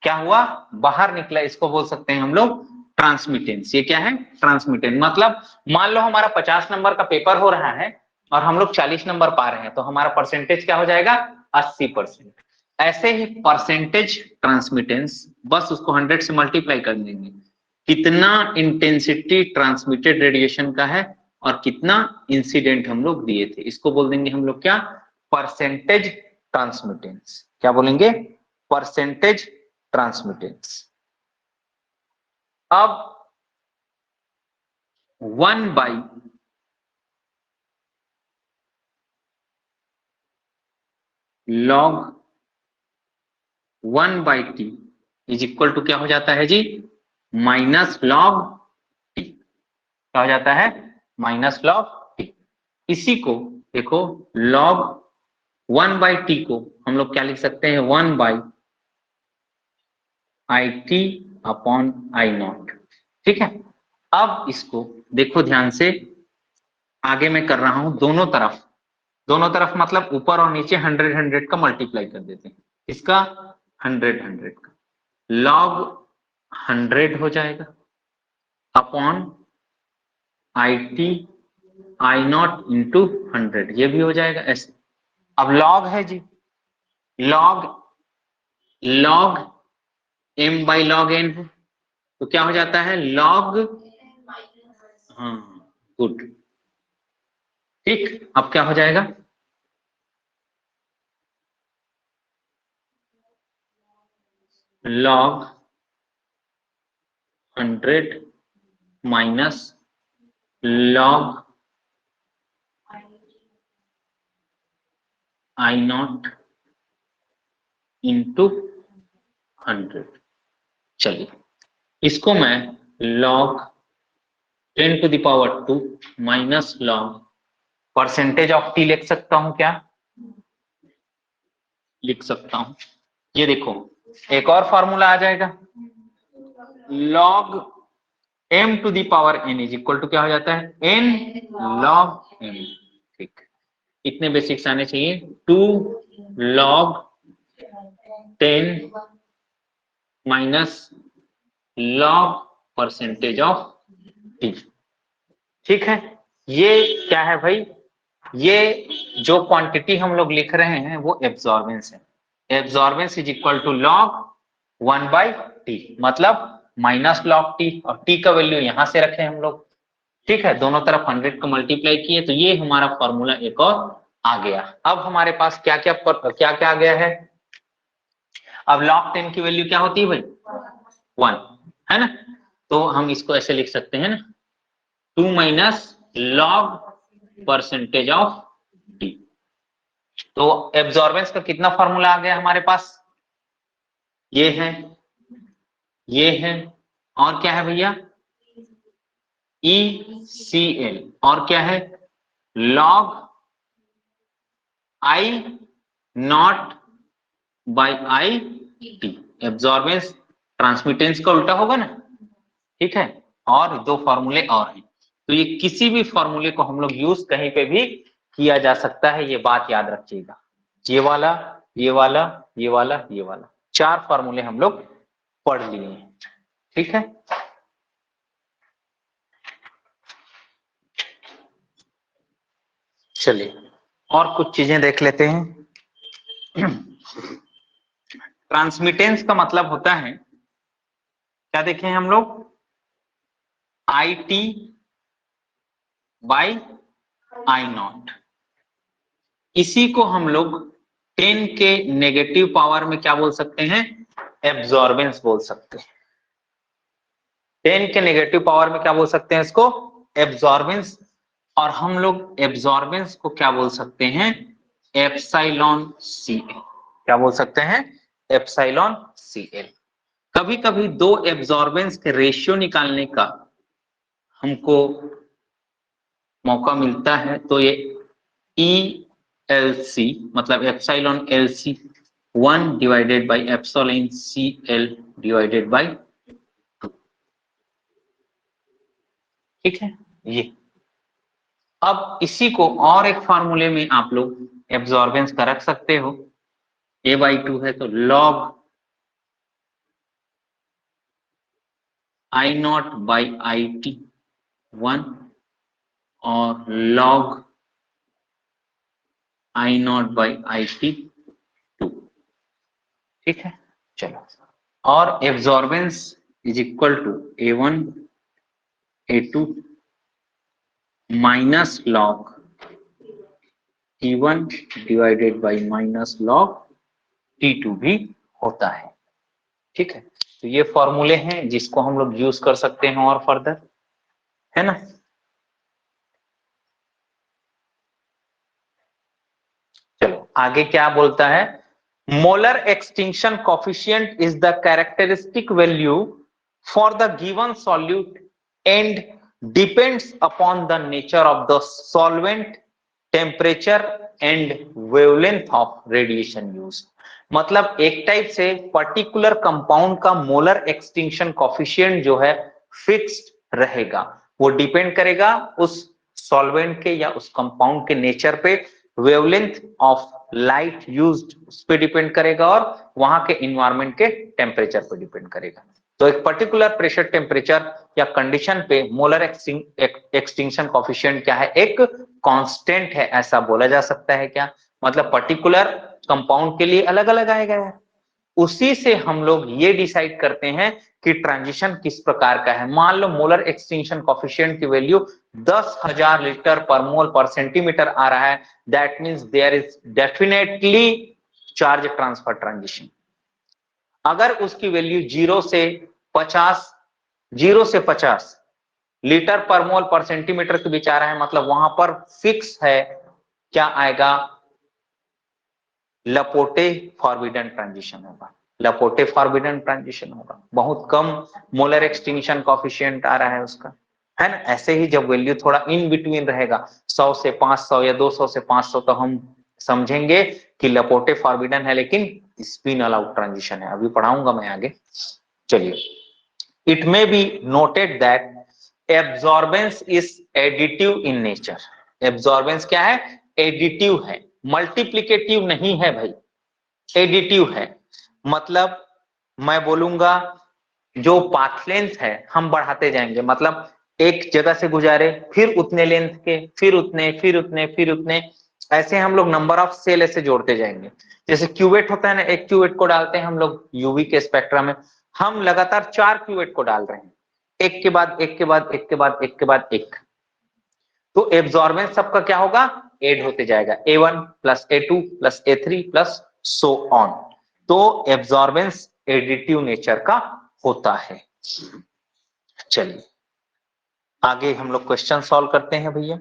क्या हुआ, बाहर निकला, इसको बोल सकते हैं हम लोग ट्रांसमिटेंस। ये क्या है, ट्रांसमिटेंस, मतलब मान लो हमारा 50 नंबर का पेपर हो रहा है और हम लोग 40 नंबर पा रहे हैं, तो हमारा परसेंटेज क्या हो जाएगा, 80%। ऐसे ही परसेंटेज ट्रांसमिटेंस, बस उसको 100 से मल्टीप्लाई कर देंगे, कितना इंटेंसिटी ट्रांसमिटेड रेडिएशन का है और कितना इंसिडेंट हम लोग दिए थे, इसको बोल देंगे हम लोग क्या, परसेंटेज ट्रांसमिटेंस। क्या बोलेंगे, परसेंटेज ट्रांसमिटेंस। अब 1 by log 1 by T is equal to क्या हो जाता है जी, माइनस लॉग टी, क्या हो जाता है, माइनस लॉग टी। इसी को देखो, log 1 बाई टी को हम लोग क्या लिख सकते हैं, 1 by I T upon I not. ठीक है, अब इसको देखो ध्यान से, आगे मैं कर रहा हूं दोनों तरफ, दोनों तरफ मतलब ऊपर और नीचे 100 का मल्टीप्लाई कर देते हैं, इसका 100 का, log 100 हो जाएगा upon I T I naught into 100, ये भी हो जाएगा ऐसे। अब log है जी, log log m by log n है, तो क्या हो जाता है, log, हाँ गुड, ठीक, अब क्या हो जाएगा, log 100 minus log I naught into 100। चलिए, इसको मैं log 10 to the power 2 minus log percentage of T लिख सकता हूं क्या, लिख सकता हूं, ये देखो एक और फॉर्मूला आ जाएगा, log m to the power n is equal to क्या हो जाता है n log m। ठीक, इतने बेसिक्स आने चाहिए। 2 log 10 minus log percentage of t। ठीक है, ये क्या है भाई, ये जो क्वांटिटी हम लोग लिख रहे हैं वो एब्जॉर्बेंस है। Absorbance is equal to log 1/t, मतलब माइनस log t, और t का वैल्यू यहां से रखे हम लोग। ठीक है, दोनों तरफ 100 को मल्टीप्लाई किए तो ये हमारा फॉर्मूला एक और आ गया। अब हमारे पास क्या क्या आ गया है। अब log 10 की वैल्यू क्या होती है भाई 1, है ना, तो हम इसको ऐसे लिख सकते हैं ना 2 minus log percentage of t। तो एब्जॉर्बेंस का कितना फॉर्मूला आ गया हमारे पास, ये है, ये है, और क्या है भैया ECL, और क्या है log I nought by I T. Absorbance transmittance का उल्टा होगा ना, ठीक है, और दो फॉर्मूले और हैं। तो ये किसी भी फॉर्मूले को हम लोग यूज कहीं पे भी किया जा सकता है, ये बात याद रखिएगा। ये वाला, ये वाला, ये वाला, ये वाला, 4 फॉर्मूले हम लोग पढ़ लिए हैं। ठीक है, चलिए और कुछ चीजें देख लेते हैं। ट्रांसमिटेंस का मतलब होता है क्या, देखें हम लोग I T by I not. इसी को हम लोग 10 के नेगेटिव पावर में क्या बोल सकते हैं, एब्जॉर्बेंस बोल सकते हैं। 10 के नेगेटिव पावर में क्या बोल सकते हैं इसको, एब्जॉर्बेंस। और हम लोग एब्जॉर्बेंस को क्या बोल सकते हैं, एप्सिलॉन सीएल। क्या बोल सकते हैं, एप्सिलॉन सीएल। कभी कभी दो एब्जॉर्बेंस के रेशियो निकालने का हमको मौका मिलता है, तो ये ELC मतलब epsilon LC 1 divided by epsilon CL divided by 2। ठीक है, ये अब इसी को और एक फॉर्मूले में आप लोग एब्जॉर्बेंस का रख सकते हो। A/2 है तो log I nought by IT 1 और log I nought by IT 2। ठीक है, चलो, और absorbance is equal to A1 A2 minus log T1 divided by minus log T2 भी होता है। ठीक है, तो ये फॉर्मूले हैं जिसको हम लोग यूज कर सकते हैं और फर्दर, है ना। चलो आगे क्या बोलता है, molar extinction coefficient is the characteristic value for the given solute and depends upon the nature of the solvent, temperature and wavelength of radiation use. मतलब एक टाइप से पर्टिकुलर कंपाउंड का मोलर एक्सटिंक्शन कोफिशिएंट जो है fixed रहेगा, वो depend करेगा उस सॉल्वेंट के या उस कंपाउंड के नेचर पे, वेवलेंथ ऑफ लाइट यूज्ड उस पे डिपेंड करेगा, और वहां के इन्वायरमेंट के टेम्परेचर पे डिपेंड करेगा। तो एक पर्टिकुलर प्रेशर टेम्परेचर या कंडीशन पे मोलर एक्सटिंक्शन कोफिशिएंट क्या है, एक कांस्टेंट है, ऐसा बोला जा सकता है। क्या मतलब, पर्टिकुलर कंपाउंड के लिए अलग अलग आएगा है। उसी से हम लोग ये डिसाइड करते हैं कि ट्रांजिशन किस प्रकार का है। मान लो मोलर एक्सटिंक्शन कोफिशिएंट की वैल्यू 10,000 लीटर पर मोल पर सेंटीमीटर आ रहा है, that means there is definitely charge transfer transition. अगर उसकी वैल्यू 0 से 50 लीटर पर मोल पर सेंटीमीटर के बीच आ रहा है, मतलब वहां पर फिक्स है, क्या आएगा, लपोटे फॉरबिडन ट्रांजिशन होगा। लपोटे फॉरबिडन ट्रांजिशन होगा, बहुत कम मोलर एक्सटिंक्शन कोफिशिएंट आ रहा है उसका, है ना। ऐसे ही जब वैल्यू थोड़ा इन बिटवीन रहेगा 100 से 500 या 200 से 500, तो हम समझेंगे कि लपोटे फॉरबिडन है, लेकिन स्पिन अलाउड ट्रांजिशन है। अभी पढ़ाऊंगा मैं आगे। चलिए, it may be noted that absorbance is additive in nature. Absorbance क्या है? एडिटिव है, मल्टीप्लिकेटिव नहीं है भाई, एडिटिव है। मतलब मैं बोलूंगा जो पाथ लेंथ है हम बढ़ाते जाएंगे, मतलब एक जगह से गुजारे फिर उतने लेंथ के, फिर उतने, फिर उतने, फिर उतने, ऐसे हम लोग नंबर ऑफ सेल ऐसे जोड़ते जाएंगे। जैसे क्यूवेट होता है ना, एक क्यूवेट को डालते हैं हम लोग यूवी के स्पेक्ट्रम में, हम लगातार 4 क्यूवेट को डाल रहे हैं, एक के बाद एक के बाद एक के बाद एक के बाद एक। तो एब्जॉर्बेंस सबका क्या होगा? एड होते जाएगा, A1 plus A2 plus A3 plus so on. तो एब्जॉर्बेंस एडिटिव नेचर का होता है। चलिए आगे हम लोग क्वेश्चन सॉल्व करते हैं भैया।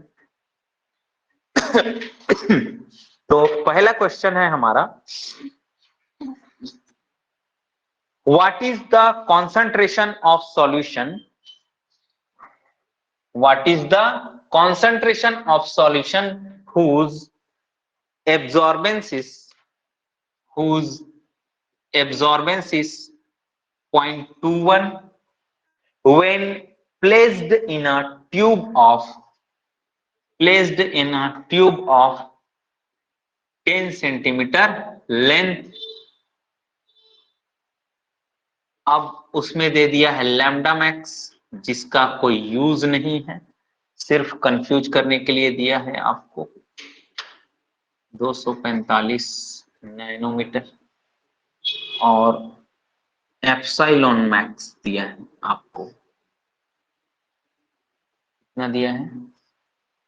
तो पहला क्वेश्चन है हमारा, what is the concentration of solution, what is the concentration of solution whose absorbance is whose absorbance is 0.21 when placed in a tube of 10 centimetre length. अब उसमें दे दिया है लैम्डा मैक्स, जिसका कोई यूज नहीं है, सिर्फ कंफ्यूज करने के लिए दिया है आपको। 245 नैनोमीटर और एप्सिलॉन मैक्स दिया है आपको, कितना दिया है?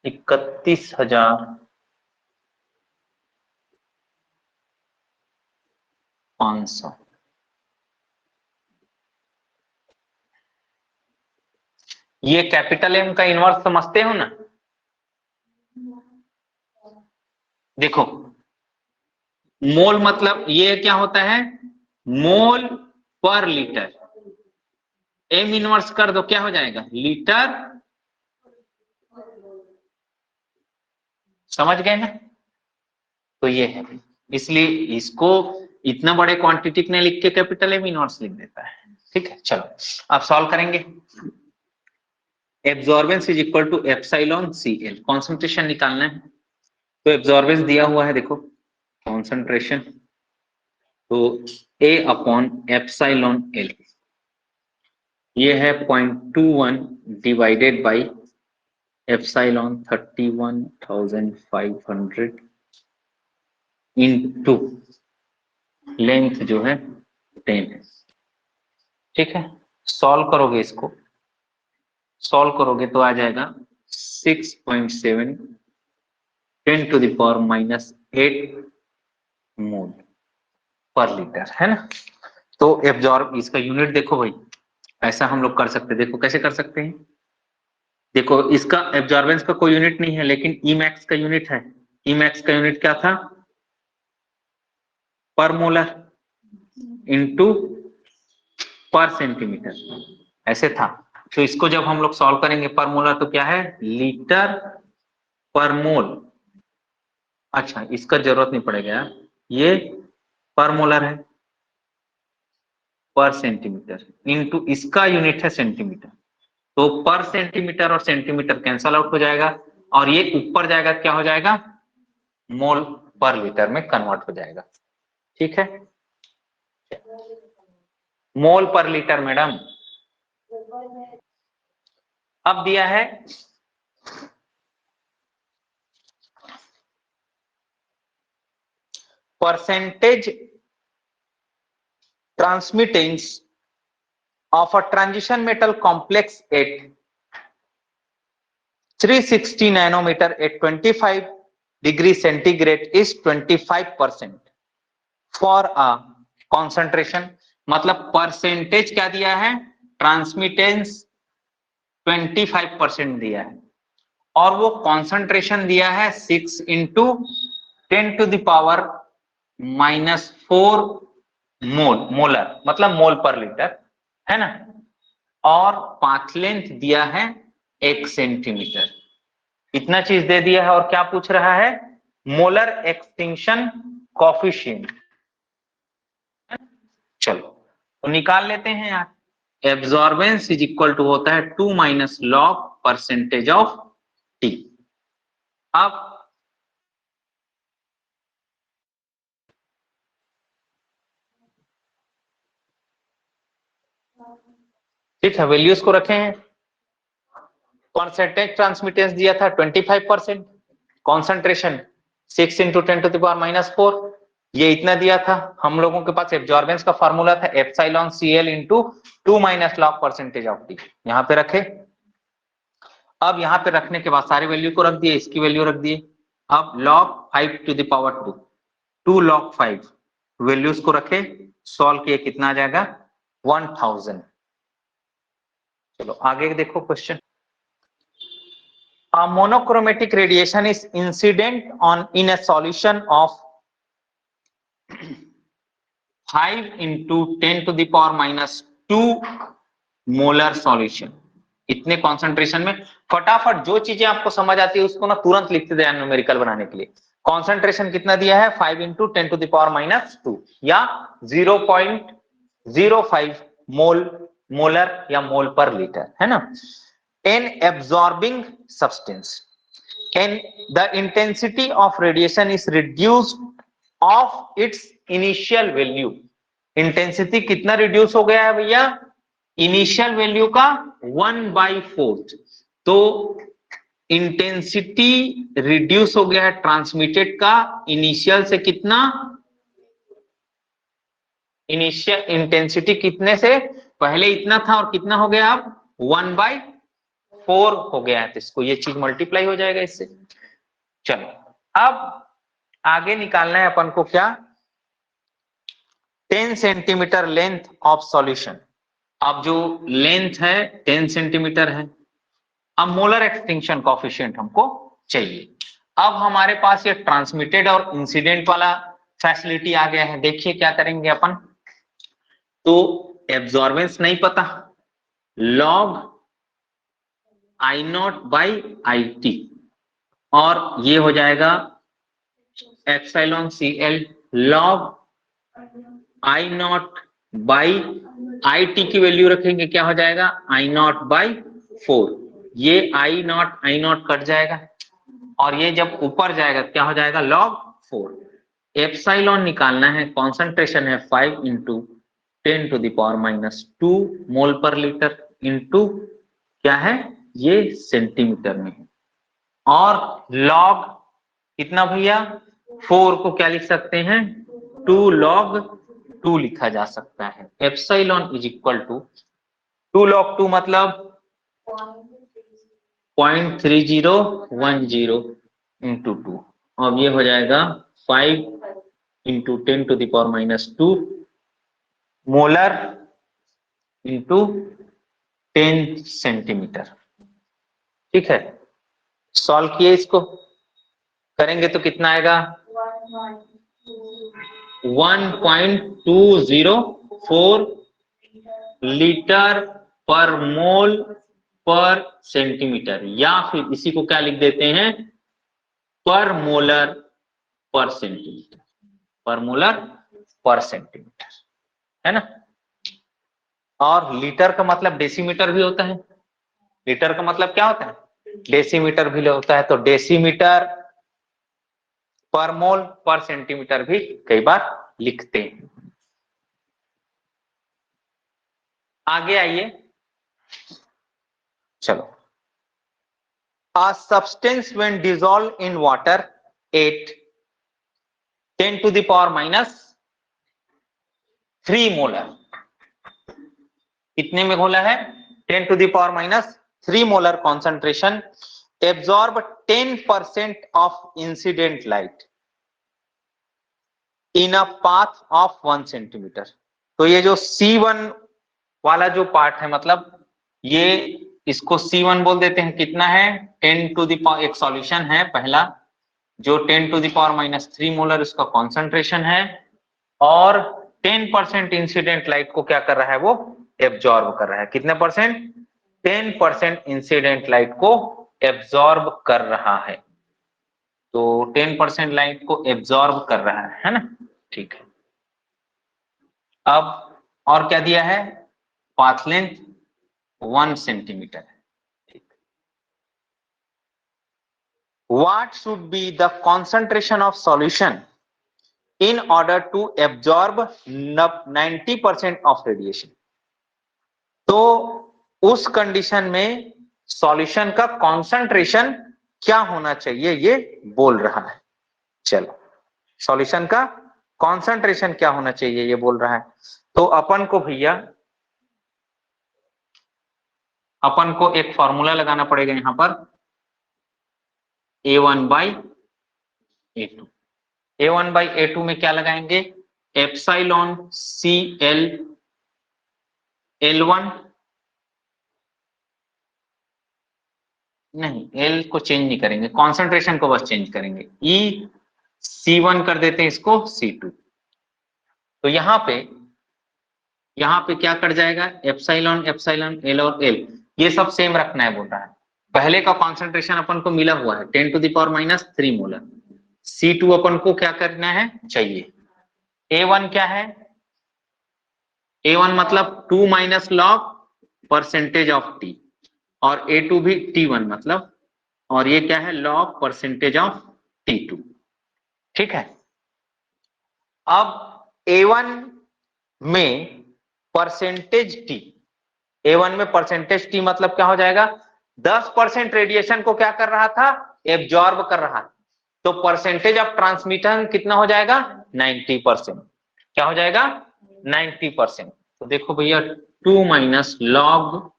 31,500। ये कैपिटल एम का इनवर्स समझते हो ना? देखो मोल मतलब ये क्या होता है? मोल पर लीटर। एम इनवर्स कर दो, क्या हो जाएगा? लीटर। समझ गए ना? तो ये है, इसलिए इसको इतना बड़े क्वांटिटी ने लिख के कैपिटल एम इनवर्स लिख देता है। ठीक है, चलो आप सॉल्व करेंगे। Absorbance is equal to epsilon CL, concentration निकालना है। तो एब्जॉर्बेंस दिया हुआ है, देखो कॉन्सेंट्रेशन, तो A अपॉन एप्सिलॉन L, ये है 0.21 divided by epsilon 31,500 into length जो है 10 है। ठीक है, सॉल्व करोगे, इसको सॉल्व करोगे तो आ जाएगा 6.7 10 टू द पावर -8 मोल पर लीटर, है ना? तो एब्जॉर्ब, इसका यूनिट देखो भाई, ऐसा हम लोग कर सकते हैं। देखो कैसे कर सकते हैं, देखो इसका एब्जॉर्बेंस का कोई यूनिट नहीं है, लेकिन Emax का यूनिट है। Emax का यूनिट क्या था? पर मोलर इनटू पर सेंटीमीटर, ऐसे था। तो इसको जब हम लोग सॉल्व करेंगे पर मोलर, तो क्या है? लीटर पर मोल। अच्छा, इसका जरूरत नहीं पड़ेगा यार, ये पर मोलर है, पर सेंटीमीटर इनटू इसका यूनिट है सेंटीमीटर, तो पर सेंटीमीटर और सेंटीमीटर कैंसल आउट हो जाएगा, और ये ऊपर जाएगा, क्या हो जाएगा? मोल पर लीटर में कन्वर्ट हो जाएगा। ठीक है, मोल पर लीटर मैडम। अब दिया है percentage transmittance of a transition metal complex at 360 nanometer at 25 degree centigrade is 25% for a concentration, मतलब परसेंटेज क्या दिया है? ट्रांसमिटेंस 25% दिया है, और वो कॉन्सेंट्रेशन दिया है 6 into 10 to the power -4 mole, molar मतलब मोल पर लीटर, है ना? और पाथ लेंथ दिया है 1 सेंटीमीटर। इतना चीज दे दिया है, और क्या पूछ रहा है? Molar extinction coefficient. चलो तो निकाल लेते हैं यार। एब्जॉर्बेंस इज इक्वल टू होता है 2 minus log percentage of T. अब ठीक है, वैल्यूज को रखे हैं। कॉन्सेंट्रेट ट्रांसमिटेंस दिया था 25%, कॉन्सेंट्रेशन 6 इंटू 10⁻⁻⁴, ये इतना दिया था। हम लोगों के पास एब्जॉर्बेंस का फॉर्मूला था epsilon CL into 2 minus log percentage of T. यहाँ पे रखे। अब यहाँ पे रखने के बाद सारे वैल्यू को रख दिए, इसकी वैल्यू रख दिए। अब log 5 to the power 2 log 5 values को रखे, सॉल्व किए, कितना आ जाएगा 1000। चलो आगे देखो question. A monochromatic radiation is incident on in a solution of 5 into 10⁻⁻² molar solution. इतने कॉन्सेंट्रेशन में फटाफट जो चीजें आपको समझ आती है उसको ना तुरंत लिखते जाए न्यूमेरिकल बनाने के लिए। कॉन्सेंट्रेशन कितना दिया है 5 इंटू 10⁻⁻² या 0.05 मोलर या मोल पर लीटर, है ना। An absorbing substance and the intensity of radiation is reduced of its initial value। Intensity कितना रिड्यूस हो गया है भैया, इनिशियल वैल्यू का 1/4। तो इंटेंसिटी रिड्यूस हो गया है ट्रांसमिटेड का इनिशियल से कितना, इनिशियल इंटेंसिटी कितने से, पहले इतना था और कितना हो गया अब 1/4 हो गया है। तो इसको ये चीज मल्टीप्लाई हो जाएगा इससे। चलो अब आगे निकालना है अपन को क्या, 10 सेंटीमीटर लेंथ ऑफ सॉल्यूशन। अब जो लेंथ है 10 सेंटीमीटर है। अब मोलर एक्सटिंक्शन कोएफिशिएंट हमको चाहिए। अब हमारे पास ये ट्रांसमिटेड और इंसिडेंट वाला फैसिलिटी आ गया है। देखिए क्या करेंगे अपन, तो एब्जॉर्बेंस नहीं पता, लॉग I0/IT और ये हो जाएगा एप्सिलॉन CL लॉग I0/IT की वैल्यू रखेंगे, क्या हो जाएगा I0/4। ये I0 कट जाएगा और ये जब ऊपर जाएगा क्या हो जाएगा log 4। एप्सिलॉन निकालना है, कॉन्सेंट्रेशन है 5 इंटू 10⁻⁻² मोल पर लीटर इंटू क्या है ये सेंटीमीटर में है। और लॉग कितना भैया 4 को क्या लिख सकते हैं 2 log 2 लिखा जा सकता है। Epsilon is equal to 2 log 2 मतलब 0.3010 इंटू 2। अब ये हो जाएगा 5 इंटू 10⁻⁻² मोलर इंटू 10 सेंटीमीटर। ठीक है, सॉल्व किए, इसको करेंगे तो कितना आएगा 1.204 लीटर पर मोल पर सेंटीमीटर, या फिर इसी को क्या लिख देते हैं पर मोलर पर सेंटीमीटर, पर मोलर पर सेंटीमीटर, है ना। और लीटर का मतलब डेसीमीटर भी होता है। लीटर का मतलब क्या होता है डेसीमीटर भी होता है। तो डेसीमीटर पर मोल पर सेंटीमीटर भी कई बार लिखते हैं। आगे आइए, चलो। A substance when dissolved in water at 10⁻³ molar, कितने में घोला है 10⁻³ molar concentration, absorb 10% of incident light in a path of 1 centimetre. तो ये जो C1 वाला जो पार्ट है, मतलब ये इसको C1 बोल देते हैं। कितना है 10⁻, एक सॉल्यूशन है पहला जो 10⁻³ मोलर इसका कॉन्सेंट्रेशन है, और 10% इंसिडेंट लाइट को क्या कर रहा है वो एब्जॉर्ब कर रहा है। कितने परसेंट 10% इंसिडेंट लाइट को एब्जॉर्ब कर रहा है। तो 10% लाइट को एब्जॉर्ब कर रहा है ना। ठीक है, अब और क्या दिया है, पाथ लेंथ 1 सेंटीमीटर है। What should be the concentration of solution in order to absorb 90% of radiation? तो उस कंडीशन में सॉल्यूशन का कॉन्सेंट्रेशन क्या होना चाहिए ये बोल रहा है। चलो, सॉल्यूशन का कॉन्सेंट्रेशन क्या होना चाहिए ये बोल रहा है। तो अपन को भैया अपन को एक फॉर्मूला लगाना पड़ेगा यहां पर, A1/A2। A1/A2 में क्या लगाएंगे, एप्सिलॉन CL L1 नहीं, L को चेंज नहीं करेंगे, कॉन्सेंट्रेशन को बस चेंज करेंगे, E C1 कर देते हैं इसको C2। तो यहाँ पे क्या कट जाएगा, एप्सिलॉन एप्सिलॉन L और L ये सब सेम रखना है बोल रहा है। पहले का कॉन्सेंट्रेशन अपन को मिला हुआ है 10⁻³ मोलर। C2 अपन को क्या करना है चाहिए। A1 क्या है, A1 मतलब 2 - log परसेंटेज ऑफ T, और A2 भी T1 मतलब, और ये क्या है log परसेंटेज ऑफ T2। ठीक है, अब A1 में परसेंटेज T, A1 में परसेंटेज T मतलब क्या हो जाएगा, 10% रेडिएशन को क्या कर रहा था, एब्जॉर्ब कर रहा था। तो परसेंटेज ऑफ ट्रांसमिशन कितना हो जाएगा, 90%। क्या हो जाएगा, 90%। तो देखो भैया 2 - log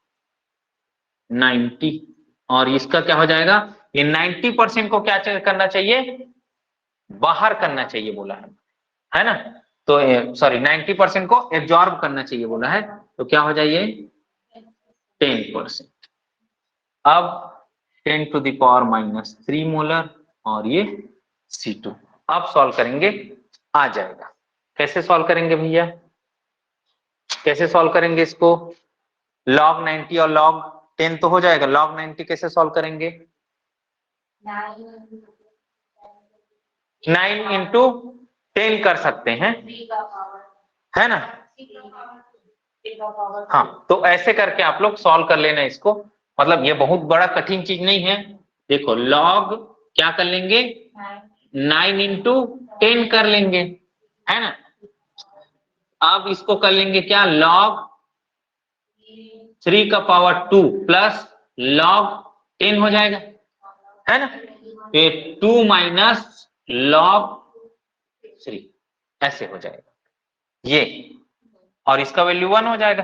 90, और इसका क्या हो जाएगा, ये 90% को क्या करना चाहिए, बाहर करना चाहिए बोला है ना। तो सॉरी 90% को एब्जॉर्ब करना चाहिए बोला है, तो क्या हो जाइए 10%। अब 10⁻³ मोलर और ये C2। अब सॉल्व करेंगे, आ जाएगा। कैसे सॉल्व करेंगे भैया, कैसे सॉल्व करेंगे इसको, log 90 और log 10 तो हो जाएगा, log 90 कैसे सॉल्व करेंगे, 9 × 10 कर सकते हैं, है ना। हाँ, तो ऐसे करके आप लोग सॉल्व कर लेना इसको, मतलब ये बहुत बड़ा कठिन चीज नहीं है। देखो log क्या कर लेंगे, 9 × 10 कर लेंगे, है ना। अब इसको कर लेंगे क्या, log 3⁻² प्लस log 10 हो जाएगा, है ना। ये 2 - log 3 ऐसे हो जाएगा ये, और इसका वैल्यू 1 हो जाएगा।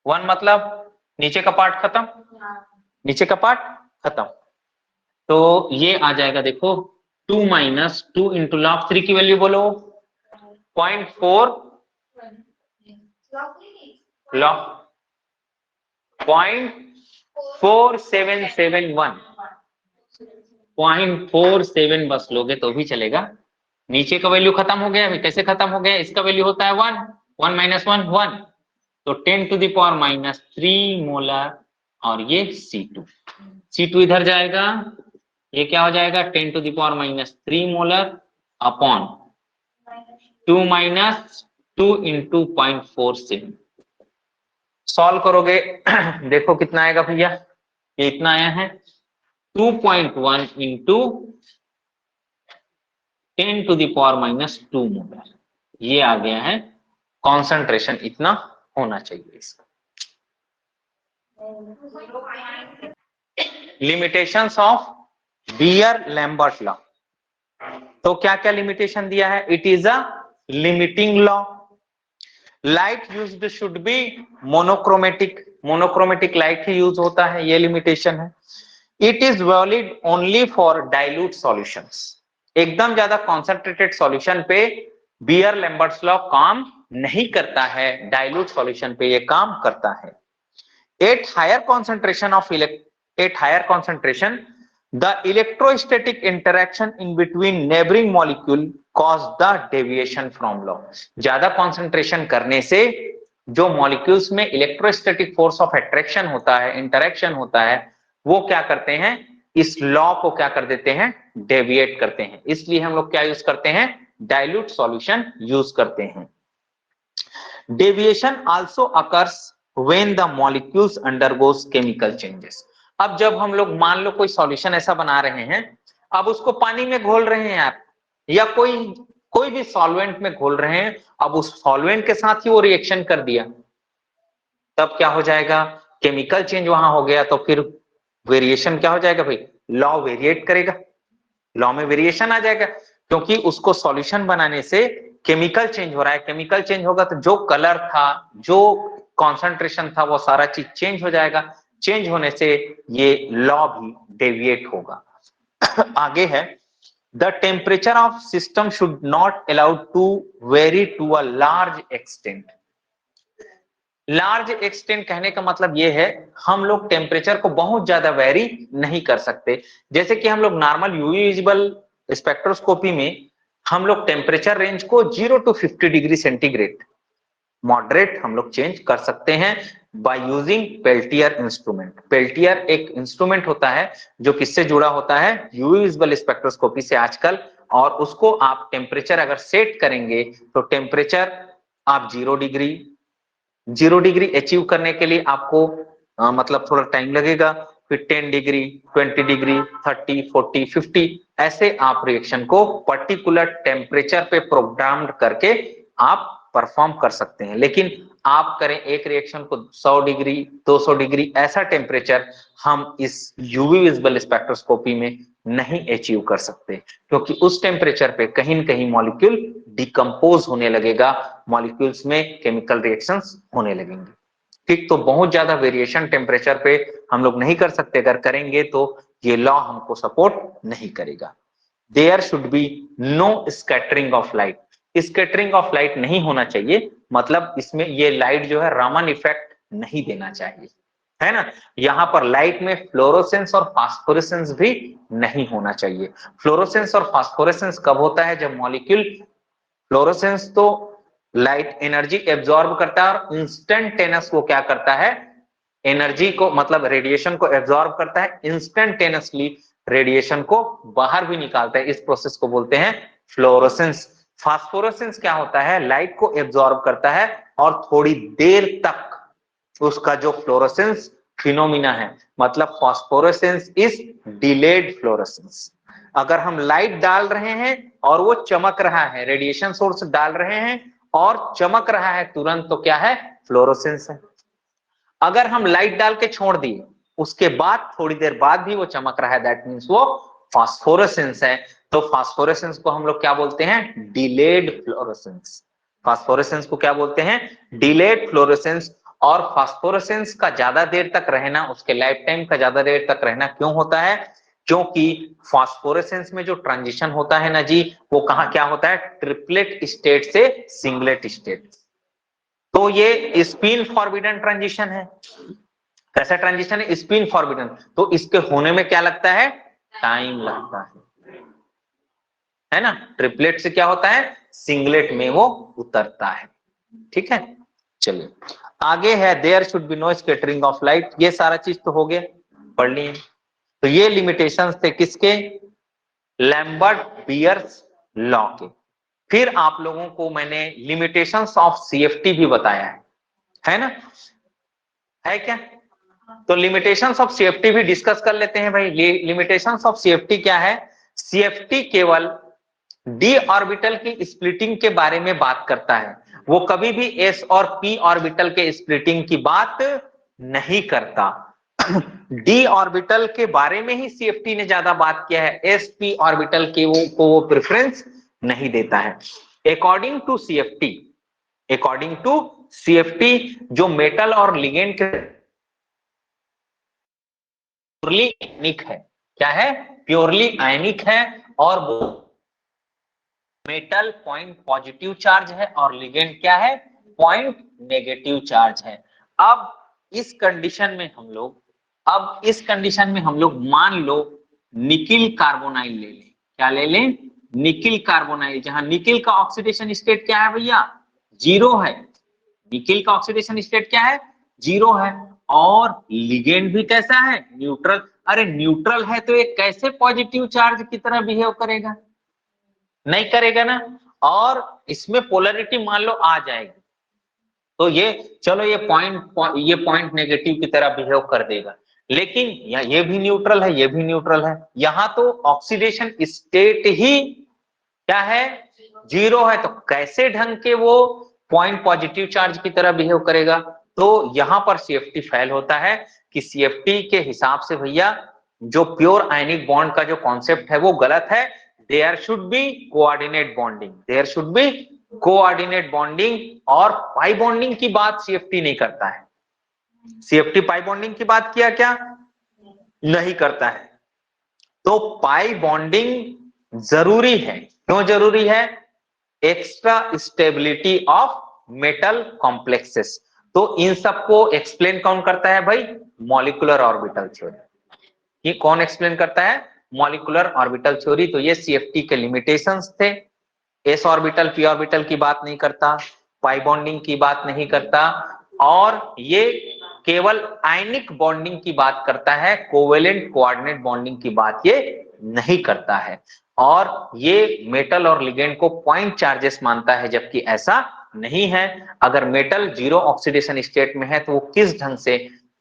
1 मतलब नीचे का पार्ट खत्म, नीचे का पार्ट खत्म। तो ये आ जाएगा देखो 2 - 2 × log 3 की वैल्यू बोलो 0.4 log 0.4771 0.47 बस लोगे तो भी चलेगा। नीचे का वैल्यू खत्म हो गया, अभी कैसे खत्म हो गया, इसका वैल्यू होता है 1, 1 - 1 1, तो 10⁻³ मोलर, और ये C2 इधर जाएगा, ये क्या हो जाएगा 10⁻³ मोलर अपॉन 2 - 2 × 0.47। सॉल्व करोगे देखो कितना आएगा भैया, ये इतना आया है 2.1 × 10⁻² मोलर। ये आ गया है कॉन्सेंट्रेशन, इतना होना चाहिए इसका। Limitations of beer-Lambert law. तो क्या क्या लिमिटेशन दिया है, it is a limiting law, light used should be monochromatic, monochromatic light he use होता है, ये लिमिटेशन है। It is valid only for dilute solutions, एकदम ज्यादा कॉन्सेंट्रेटेड सॉल्यूशन पे बीयर-लैम्बर्ट्स लॉ काम नहीं करता है, डाइल्यूट सॉल्यूशन पे ये काम करता है। At higher concentration, the electrostatic interaction in between neighboring molecule cause the deviation from law। ज्यादा concentration करने से जो molecules में electrostatic force of attraction होता है, interaction होता है, वो क्या करते हैं, इस लॉ को क्या कर देते हैं, डेविएट करते हैं। इसलिए हम लोग क्या यूज करते हैं, डाइल्यूट सॉल्यूशन यूज करते हैं। Deviation also occurs when the molecules undergoes chemical changes. अब जब हम लोग मान लो कोई सॉल्यूशन ऐसा बना रहे हैं, अब उसको पानी में घोल रहे हैं आप, या कोई कोई भी सॉल्वेंट में घोल रहे हैं, अब उस सॉल्वेंट के साथ ही वो रिएक्शन कर दिया, तब क्या हो जाएगा, केमिकल चेंज वहां हो गया, तो फिर वेरिएशन क्या हो जाएगा भाई, लॉ वेरिएट करेगा, लॉ में वेरिएशन आ जाएगा, क्योंकि उसको सॉल्यूशन बनाने से केमिकल चेंज हो रहा है, केमिकल चेंज होगा तो जो कलर था, जो कॉन्सेंट्रेशन था, वो सारा चीज चेंज हो जाएगा, चेंज होने से ये लॉ भी डेविएट होगा। आगे है, the temperature of system should not allowed to very to a large extent. Large extent कहने का मतलब ये है, हम लोग टेम्परेचर को बहुत ज्यादा वेरी नहीं कर सकते। जैसे कि हम लोग नॉर्मल यूवी विजिबल स्पेक्ट्रोस्कोपी में हम लोग टेम्परेचर रेंज को 0 to 50 डिग्री सेंटीग्रेड मॉडरेट हम लोग चेंज कर सकते हैं by using Peltier instrument. Peltier एक इंस्ट्रूमेंट होता है जो किससे जुड़ा होता है, यूवी विजिबल स्पेक्ट्रोस्कोपी से आजकल, और उसको आप टेम्परेचर अगर सेट करेंगे तो टेम्परेचर आप 0 डिग्री अचीव करने के लिए आपको मतलब थोड़ा टाइम लगेगा, फिर 10 डिग्री, 20 डिग्री, 30, 40, 50, ऐसे आप रिएक्शन को पर्टिकुलर टेम्परेचर पे प्रोग्राम्ड करके आप परफॉर्म कर सकते हैं। लेकिन आप करें एक रिएक्शन को 100 डिग्री, 200 डिग्री, ऐसा टेम्परेचर हम इस यूवी विजिबल स्पेक्ट्रोस्कोपी में नहीं अचीव कर सकते, क्योंकि उस टेम्परेचर पे कहीं न कहीं मॉलिक्यूल डिकम्पोज होने लगेगा, मॉलिक्यूल्स में केमिकल रिएक्शंस होने लगेंगे। ठीक, तो बहुत ज्यादा वेरिएशन टेम्परेचर पे हम लोग नहीं कर सकते, अगर करेंगे तो ये लॉ हमको सपोर्ट नहीं करेगा। There should be no scattering of light. Scattering of light नहीं होना चाहिए, मतलब इसमें ये लाइट जो है रामन इफेक्ट नहीं देना चाहिए, है ना। यहाँ पर लाइट में फ्लोरोसेंस और फास्फोरेसेंस भी नहीं होना चाहिए। फ्लोरोसेंस और फास्फोरेसेंस कब होता है, जब मॉलिक्यूल, फ्लोरोसेंस तो लाइट एनर्जी एब्जॉर्ब करता है और इंस्टेंटेनियस वो क्या करता है, एनर्जी को मतलब रेडिएशन को एब्जॉर्ब करता है, इंस्टेंटेनियसली रेडिएशन को बाहर भी निकालता है, इस प्रोसेस को बोलते हैं फ्लोरोसेंस। फास्फोरेसेंस क्या होता है, लाइट को एब्जॉर्ब करता है और थोड़ी देर तक उसका जो फ्लोरोसेंस फिनोमिना है, मतलब फास्फोरेसेंस इज डिलेड फ्लोरोसेंस। अगर हम लाइट डाल रहे हैं और वो चमक रहा है, रेडिएशन सोर्स डाल रहे हैं और चमक रहा है तुरंत, तो क्या है, फ्लोरोसेंस है। अगर हम लाइट डाल के छोड़ दिए, उसके बाद थोड़ी देर बाद भी वो चमक रहा है, दैट मींस वो फास्फोरेसेंस है। तो फास्फोरेसेंस को हम लोग क्या बोलते हैं, डिलेड फ्लोरोसेंस। फास्फोरेसेंस को क्या बोलते हैं, डिलेड फ्लोरोसेंस। और फास्फोरेसेंस का ज्यादा देर तक रहना, उसके लाइफ टाइम का ज्यादा देर तक रहना क्यों होता है, क्योंकि फास्फोरेसेंस में जो ट्रांजिशन होता है ना जी, वो कहा क्या होता है, ट्रिपलेट स्टेट से सिंगलेट स्टेट। तो ये स्पिन फॉरबिडन ट्रांजिशन है। कैसा ट्रांजिशन है, स्पिन फॉरबिडन। तो इसके होने में क्या लगता है, टाइम लगता है ना। ट्रिपलेट से क्या होता है, सिंगलेट में वो उतरता है। ठीक है, चलिए आगे है, there should be no scattering of light. ये सारा चीज तो हो गया, पढ़ लिए। तो ये लिमिटेशंस थे किसके, लैम्बर्ट बियर्स लॉ के। फिर आप लोगों को मैंने लिमिटेशंस ऑफ सीएफटी भी बताया है ना, है क्या। तो लिमिटेशंस ऑफ सीएफटी भी डिस्कस कर लेते हैं भाई। लिमिटेशंस ऑफ सीएफटी क्या है, सीएफटी केवल डी ऑर्बिटल की स्प्लिटिंग के बारे में बात करता है, वो कभी भी एस और पी ऑर्बिटल के स्प्लिटिंग की बात नहीं करता। डी ऑर्बिटल के बारे में ही सीएफटी ने ज्यादा बात किया है, एस पी ऑर्बिटल के वो प्रेफरेंस नहीं देता है। According to CFT, according to CFT जो मेटल और लिगेंड के प्योरली आयनिक है, क्या है, प्योरली आयनिक है, और वो मेटल पॉइंट पॉजिटिव चार्ज है और लिगेंड क्या है, पॉइंट नेगेटिव चार्ज है। अब इस कंडीशन में हम लोग, अब इस कंडीशन में हम लोग मान लो निकिल कार्बोनाइल ले लें, क्या ले लें, निकिल कार्बोनाइल, जहां निकिल का ऑक्सीडेशन स्टेट क्या है भैया, 0 है। निकिल का ऑक्सीडेशन स्टेट क्या है, 0 है, और लिगेंड भी कैसा है, न्यूट्रल। अरे न्यूट्रल है तो ये कैसे पॉजिटिव चार्ज की तरह बिहेव करेगा, नहीं करेगा ना। और इसमें पोलरिटी मान लो आ जाएगी, तो ये चलो ये पॉइंट नेगेटिव की तरह बिहेव कर देगा, लेकिन ये भी न्यूट्रल है, ये भी न्यूट्रल है। यहाँ तो ऑक्सीडेशन स्टेट ही क्या है, जीरो है, तो कैसे ढंग के वो पॉइंट पॉजिटिव चार्ज की तरह बिहेव करेगा। तो यहां पर सीएफटी फेल होता है कि सीएफटी के हिसाब से भैया जो प्योर आयनिक बॉन्ड का जो कॉन्सेप्ट है वो गलत है। There should be coordinate bonding, there should be coordinate bonding, और पाई बॉन्डिंग की बात सीएफटी नहीं करता है। सीएफटी पाई बॉन्डिंग की बात किया क्या, नहीं करता है। तो पाई बॉन्डिंग जरूरी है, क्यों जरूरी है, extra stability of metal complexes. तो इन सबको एक्सप्लेन कौन करता है भाई, मॉलिक्यूलर ऑर्बिटल थ्योरी। ये कौन एक्सप्लेन करता है, मॉलिक्यूलर ऑर्बिटल थ्योरी। तो ये सीएफटी के लिमिटेशंस थे। एस ऑर्बिटल पी ऑर्बिटल की बात नहीं करता, पाई बॉन्डिंग की बात नहीं करता, और ये केवल आयनिक बॉन्डिंग की बात करता है, कोवेलेंट कोऑर्डिनेट बॉन्डिंग की बात ये नहीं करता है। और ये मेटल और लिगेंड को पॉइंट चार्जेस मानता है, जबकि ऐसा नहीं है। अगर मेटल जीरो ऑक्सीडेशन स्टेट में है तो वो किस ढंग से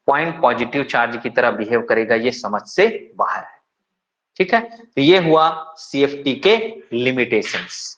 पॉइंट पॉजिटिव चार्ज की तरह बिहेव करेगा, ये समझ से बाहर है। ठीक है, तो ये हुआ सीएफटी के लिमिटेशंस।